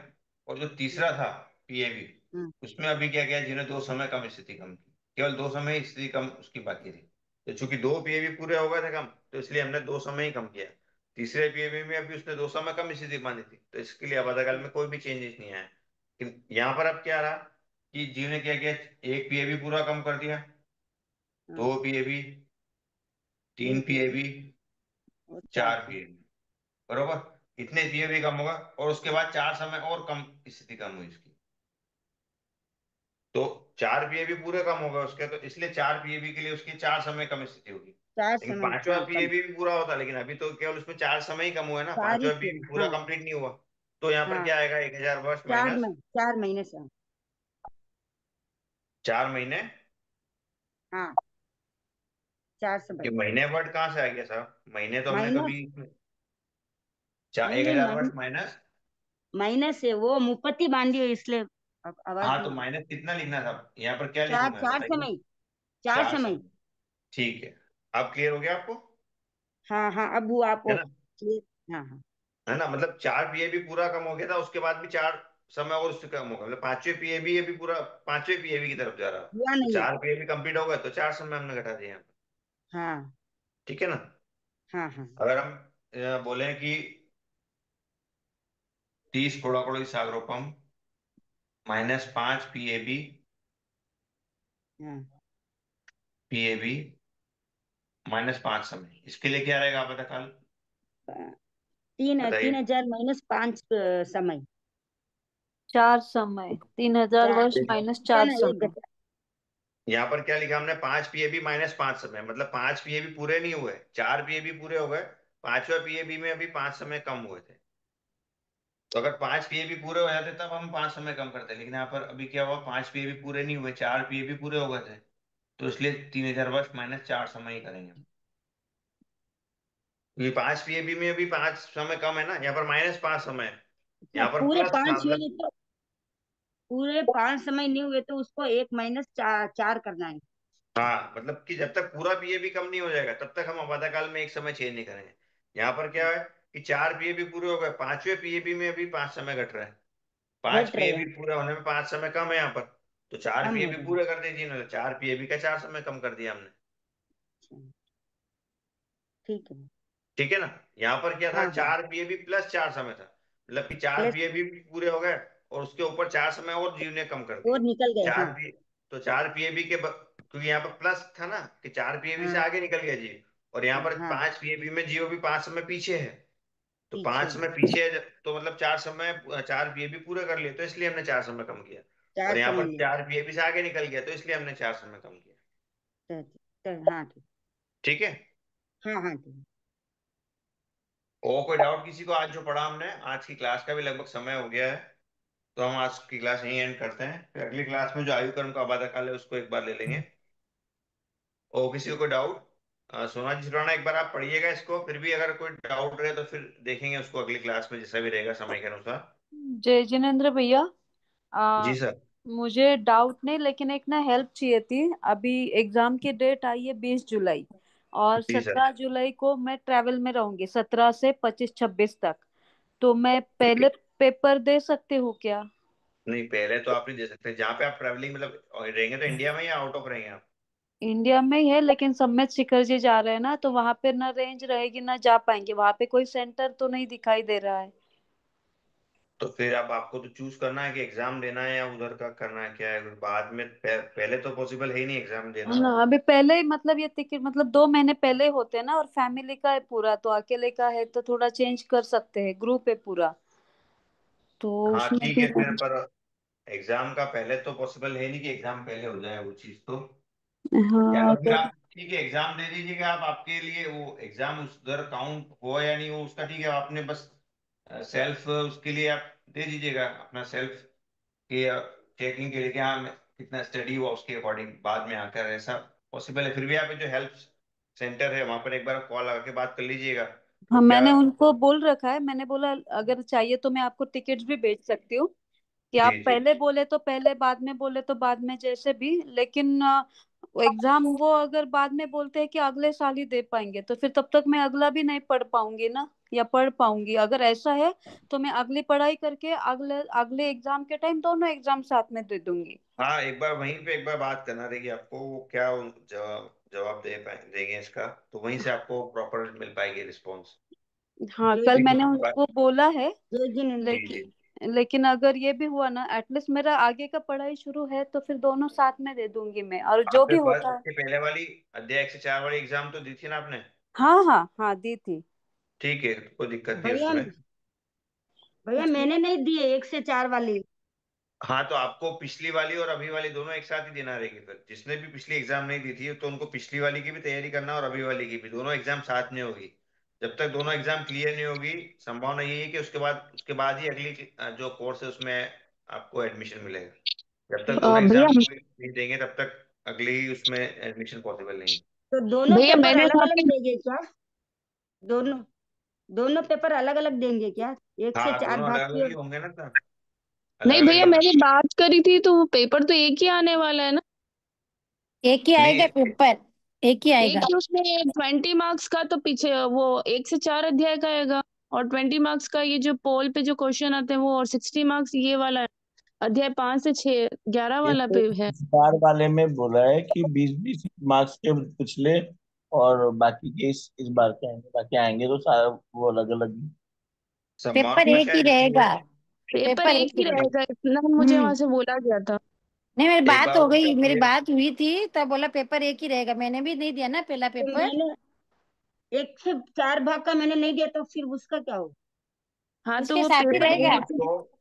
और जो तीसरा था पीएबी, हाँ, उसमें अभी क्या गया, जिन्हें 2 समय कम स्थिति कम की, केवल 2 समय ही स्थिति कम उसकी बाकी थी। तो चूंकि 2 पीएबी पूरे हो गए थे कम, तो इसलिए हमने 2 समय ही कम किया। तीसरे पीएबी में अभी उसने 2 समय कम स्थिति बांधी थी, तो इसके लिए आपातकाल में कोई भी चेंजेस नहीं आया। लेकिन यहाँ पर अब क्या रहा कि जीव ने क्या किया, एक पीएबी पूरा कम कर दिया, हाँ, 2 पीएबी, तीन तीन पीएबी, और चार चार पे। पीएबी, बरोबर, इतने पीएबी कम होगा, और उसके बाद 4 समय और कम स्थिति कम हुई उसकी। तो 4 पीएबी पूरे कम होगा उसके, तो इसलिए 4 पीएबी के लिए उसकी 4 समय कम स्थिति होगी। चार लेकिन समय, पांचवा हाँ, कम। पीएबी भी पूरा होता, लेकिन अभी तो केवल उसमें 4 समय ही कम हुआ है ना, 4 ही पांचवा थे। पीएबी पूरा हाँ, कंप्लीट नहीं हुआ। तो यहाँ पर हाँ, क्या आएगा, 1000 वर्ष 4 माइनस में 4 महीने से। 4 महीने। हाँ, 4 समय। ये महीने वर्ड कहाँ से आ गया साहब, महीने तो हमने माइनस। कभी, नहीं, एक नहीं, हजार वर्ष माइनस। माइनस है, वो मुपत्ति बांधी हुई इसलिए आवाज हाँ, तो नहीं। माइनस कितना लिखना था यहाँ पर, क्या लिखूं चार मैं चार बताइए? समय। चार चार समय। समय ठीक है। अब क्लियर हो गया आपको? हाँ, हाँ, अब वो है आपको ना? हाँ, हाँ, है ना, मतलब 4 पीएबी पूरा कम हो गया था, उसके बाद भी 4 समय और उससे कम होगा, मतलब 5वें पीएबी अभी पूरा 5वें पीएबी की तरफ जा रहा। हुआ तो नहीं है। 4 पीएबी कंप्लीट हो गए, तो 4 समय हमने घटा दिए यहाँ पर। हाँ, ठीक है ना? हाँ, हाँ, अगर हम बोले कि 30 कोड़ाकोड़ी सागरोपम -5 पीएबी हाँ, पीएबी -5 समय, इसके लिए क्या रहेगा आप बता काल, तीन तीन बताइए। हजार माइनस पांच समय। 4 समय, 3000 वर्ष चार माइनस है चार ना, एक समय घटा। यहाँ पर क्या लिखा हमने, 5 पीएबी -5 समय, मतलब 5 पीएबी पूरे नहीं हुए, 4 पीएबी पूरे हो गए, 5वें पीएबी में अभी 5 समय कम हुए थे। तो अगर 5 पीएबी पूरे हो जाते तब हम 5 समय कम करते, लेकिन यहाँ पर अभी क्या हुआ, 5 पीएबी पूरे नहीं हुए, 4 पीएबी पूरे हो गए थे, तो इसलिए 3000 वर्ष -4 समय ही करेंगे। ये 5 पीएबी में अभी 5 समय कम है ना, यहाँ पर -5 समय है, अच्छा, यहाँ पर पूरे प्लस था पांच हुए मतलब। तो पूरे 5 समय नहीं हुए तो उसको एक माइनस चार करना है। हाँ, मतलब कि जब तक पूरा पीएबी कम नहीं हो जाएगा तब तक हम आपातकाल काल में एक समय चेंज नहीं करेंगे। यहाँ पर क्या है कि 4 पीएबी पूरे हो गए, 5वें पीएबी में अभी 5 समय घट रहा है, पांच घट रहे पीएबी हैं। पूरे होने में 5 समय कम है यहाँ पर, तो चार कम हो पीएबी रहे हैं। पूरे कर दीजिए ना, तो 4 पीएबी का 4 समय कम कर दिया हमने। अच्छा, ठीक है। ठीक है ना। यहाँ पर क्या था, हाँ हाँ। 4 पीएबी +4 समय था, मतलब कि चार प्लस पीएबी पूरे हो गए और उसके ऊपर 4 समय और जीव ने कम कर और दिए। निकल गए, चार हाँ। पी तो 4 पीएबी क्योंकि यहाँ पर प्लस था ना, कि 4 पीएबी से हाँ आगे निकल गया जीव, और यहाँ पर हाँ। 5 पीएबी में जीव भी 5 समय पीछे है, तो पीछे 5 समय पीछे है, तो मतलब 4 पीएबी पूरे कर लिए, तो इसलिए हमने 4 समय कम किया। और चार यहाँ समय पर ले। 4 पीएबी से आगे निकल गया, तो इसलिए हमने 4 समय कम किया। हाँ ठीक। ठीक है। हाँ हाँ ठीक। और कोई डाउट किसी को, आज जो पढ़ा हमने, आज की क्लास का भी लगभग समय हो गया है, तो हम आज की क्लास यहीं एंड करते हैं, फिर अगली क्लास में जो आयु कर्म का आबादा काल है उसको एक बार ले लेंगे। और किसी को कोई डाउट, सोना जी सुराना एक बार आप पढ़िएगा इसको, फिर भी अगर कोई डाउट रहे तो फिर देखेंगे उसको अगली क्लास में, जैसा भी रहेगा समय के अनुसार। जय जिनेन्द्र भैया। आ, जी सर। मुझे डाउट नहीं, लेकिन एक ना हेल्प चाहिए थी। अभी एग्जाम की डेट आई है 20 जुलाई, और जी सर। 17 जुलाई को मैं ट्रैवल में रहूंगी, 17 से 25-26 तक। तो मैं पहले पेपर दे सकती हूँ क्या? नहीं, पहले तो आप नहीं दे सकते, जहाँ पे आप ट्रैवलिंग मतलब रहेंगे, तो इंडिया में या आउट ऑफ रहेंगे आप? इंडिया में ही है, लेकिन सम्मेत शिखर जी जा रहे हैं ना, तो वहां पे ना रेंज रहेगी ना जा पाएंगे, वहां पे कोई सेंटर तो नहीं दिखाई दे रहा है। तो फिर अब आपको तो चूज करना है कि एग्जाम देना है या उधर का करना है, क्या है बाद में, पहले तो पॉसिबल है ही नहीं एग्जाम है देना। ना, अभी पहले ही मतलब ये टिकट मतलब 2 महीने पहले होते हैं ना, और फैमिली का है पूरा, तो अकेले का है तो थोड़ा चेंज कर सकते हैं, ग्रुप है पूरा, तो हाँ उसमें ठीक है फिर। फिर, पर एग्जाम का पहले तो पॉसिबल है नहीं कि एग्जाम पहले हो जाए वो चीज तो, या हाँ तो फिर अगर। आप ठीक है एग्जाम दे दीजिएगा आप, आपके लिए वो एग्जाम उधर काउंट हो या नहीं हो उसका ठीक है, आपने बस सेल्फ उसके लिए आप दे दीजिएगा अपना सेल्फ कि चेकिंग के लिए कि हाँ कितना स्टडी हुआ, उसके अकॉर्डिंग बाद में आकर ऐसा पॉसिबल है। फिर भी आप जो हेल्प सेंटर है वहां पर एक बार कॉल लगा के बात कर लीजिएगा, हाँ, वो क्या। मैंने उनको बोल रखा है, मैंने बोला अगर चाहिए तो मैं आपको टिकट्स भी भेज सकती हूँ, कि जी आप जी। पहले बोले तो पहले, बाद में बोले तो बाद में, जैसे भी। लेकिन एग्जाम वो अगर बाद में बोलते हैं कि अगले साल ही दे पाएंगे, तो फिर तब तक मैं अगला भी नहीं पढ़ पाऊंगी ना, या पढ़ पाऊंगी। अगर ऐसा है तो मैं अगली पढ़ाई करके अगले अगले एग्जाम के टाइम दोनों एग्जाम साथ में दे दूंगी। हाँ, एक बार वहीं पे एक बार बात करना रहेगी आपको, वो क्या जवाब जवाब देंगे इसका, तो वहीं से आपको प्रॉपर मिल पाएगी रिस्पॉन्स। हाँ, जय कल ठीक मैंने है उनको बोला है। जय जिनेन्द्र। जी जी। लेकिन अगर ये भी हुआ ना, एटलीस्ट मेरा आगे का पढ़ाई शुरू है, तो फिर दोनों साथ में दे दूंगी मैं, और जो आपने भी फर्स्ट होता है। इसके पहले वाली अध्याय 1 से 4 वाली एग्जाम तो दी थी ना आपने? हाँ हाँ हाँ, दी थी। ठीक है, कोई दिक्कत नहीं भैया उसमें। भैया जी। मैंने नहीं दिए 1 से 4 वाली। हाँ, तो आपको पिछली वाली और अभी वाली दोनों एक साथ ही देना रहेगी, फिर जिसने भी पिछली एग्जाम नहीं दी थी तो उनको पिछली वाली की भी तैयारी करना और अभी वाली की भी, दोनों एग्जाम साथ में होगी। जब तक दोनों एग्जाम क्लियर नहीं होगी, संभावना यही है कि उसके बाद ही अगली जो कोर्स है उसमें आपको एडमिशन मिलेगा। जब तक दोनों भैया एग्जाम नहीं देंगे तब तक अगली उसमें एडमिशन पॉसिबल नहीं है। तो दोनों भैया पेपर मैंने अलग वहाँ अलग पे देंगे क्या? दोनों दोनों पेपर अलग अलग देंगे क्या? एक से हाँ, चार दोनों भाग अलग की अलग ही और। होंगे ना सर, अलग नहीं अलग ही भैया, होंगे। मैंने बात करी थी तो वो पेपर तो एक ही आने वाला है ना। एक ही आएगा नहीं, पेपर, एक ही एक आएगा। ही उसमें 20 मार्क्स का, तो पीछे वो 1 से 4 अध्याय का आएगा, और 20 मार्क्स का ये जो पोल पे जो क्वेश्चन आते हैं वो, और 60 मार्क्स ये वाला है। अध्याय 5 से 6 11 ये वाला तो पे है। इस बार वाले में बोला है कि 20-20 मार्क्स के पिछले और बाकी के इस बार के आएंगे, बाकी आएंगे तो सारा वो अलग अलग। पेपर संभावना एक क्या ही है, जैसे वो रहेगा। पेपर पेपर एक एक ही ही रहेगा। रहेगा, इतना मुझे हम्म। वहां से बोला गया था। नहीं, मेरी एक बात बार हो और गई, मेरी देखिए। बात हुई थी तब बोला पेपर एक ही रहेगा। मैंने भी नहीं दिया ना पहला तो पेपर। मैंने 1/4 भाग का मैंने नहीं दिया, तो फिर उसका क्या हो? हाँ तो उसके वो साथ ही पेपर देखिए रहेगा। इसको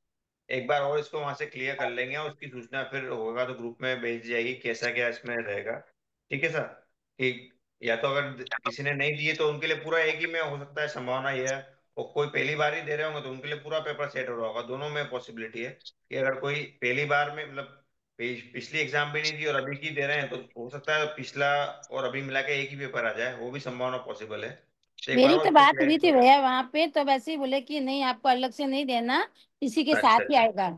एक बार और इसको वहां से क्लियर कर लेंगे, और उसकी सूचना फिर होगा तो ग्रुप में भेज दी जाएगी कैसा क्या इसमें रहेगा। ठीक है सर। कि या तो अगर किसी ने नहीं दिए तो उनके लिए पूरा एक ही में हो सकता है, संभावना यह है। और कोई पहली बार ही दे रहे होंगे तो उनके लिए पूरा पेपर सेट हो रहा होगा। दोनों में पॉसिबिलिटी है कि अगर कोई पहली बार में मतलब पिछली एग्जाम भी नहीं दी और अभी की दे रहे हैं, तो हो सकता है पिछला और अभी मिला के एक ही पेपर आ जाए, वो भी संभावना पॉसिबल है। तो एक बार मेरी और तो इसको बात हुई क्लियर थी करो। भैया वहां पे, तो वैसे ही बोले कि नहीं आपको अलग से नहीं देना, इसी के अच्छा साथ ही अच्छा। आएगा। हाँ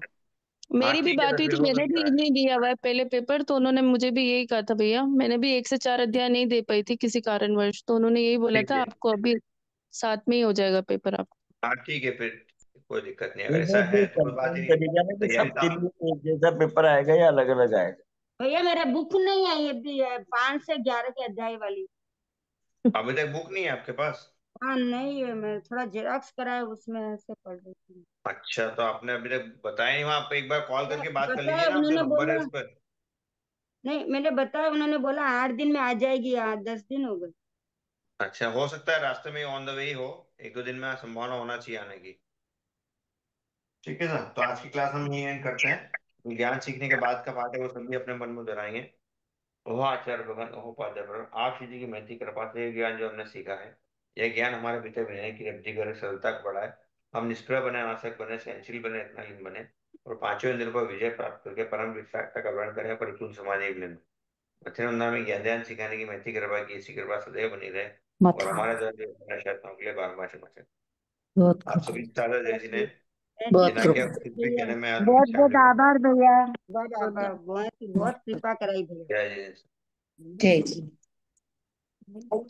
मेरी भी ठीक है बात सर, हुई फिर थी, हो मैंने भी सकता है। नहीं दिया हुआ है पहले पेपर, तो उन्होंने मुझे भी यही कहा था भैया, मैंने भी 1 से 4 अध्याय नहीं दे पाई थी किसी कारणवश, तो उन्होंने यही बोला ठीक था है। आपको अभी साथ में ही हो जाएगा पेपर आप। हाँ ठीक है फिर। कोई दिक्कत नहीं, अगर एक ऐसा बार है फिर तो कोई बात ही कंफर्म नहीं। करिएगा ना कि तैयारी तो सबके आप। लिए एक जैसा पेपर आएगा या अलग अलग आएगा। भैया मेरा बुक नहीं आई अभी है, 5 से 11 के अध्याय वाली। अभी तक बुक नहीं है आपके पास? हाँ नहीं है, मैं थोड़ा जेरॉक्स कराया, उसमें ऐसे पढ़ रही थी। अच्छा, तो आपने अभी तक बताया नहीं, वहाँ आप एक बार कॉल करके बात कर लीजिए बताया ना, आप जो उन्होंने नंबर है बोला, उस पर। नहीं मैंने बताया, उन्होंने बोला 8 दिन में आ जाएगी, 10 दिन हो गए। अच्छा, हो सकता है रास्ते में ऑन द वे ही हो। एक दो दिन में संभावना होना चाहिए आने की। ठीक है सर, तो आज की क्लास हम यही एंड करते हैं। तो ज्ञान सीखने के बाद का पाठ है वो सभी अपने मन में दोहराएंगे। ओह आचार्य भगवान, ओह पाद्य प्रभु, आप श्री जी की महती कृपा से ये ज्ञान जो हमने सीखा है, यह ज्ञान हमारे भीतर विनय की रब्धि कर सरलता को बढ़ाए। हम निष्प्रय बने, आसक्त बने, सहनशील बने, रत्नहीन बने, और पांचों इंद्रियों पर विजय प्राप्त करके परम विराटता का वर्ण करें, परिपूर्ण समाधि में मध्यान्ह में ज्ञान ध्यान सिखाने की महती कृपा की ऐसी कृपा सदैव बनी रहे। मत और खाओ। हमारे द्वारा जो हमारे शैतानों के लिए बार बार क्षमा चाहे। बहुत आप खा। सभी सादा जय जिन्हें ऐसी बहुत बिना कृपा। क्या कृपा कुछ भी भैया, कहने में बहुत आत्म बहुत आभार भैया। बाबा बहुत बाबा बहुत कृपा कराई भैया। जय जय। जय जी। बहुत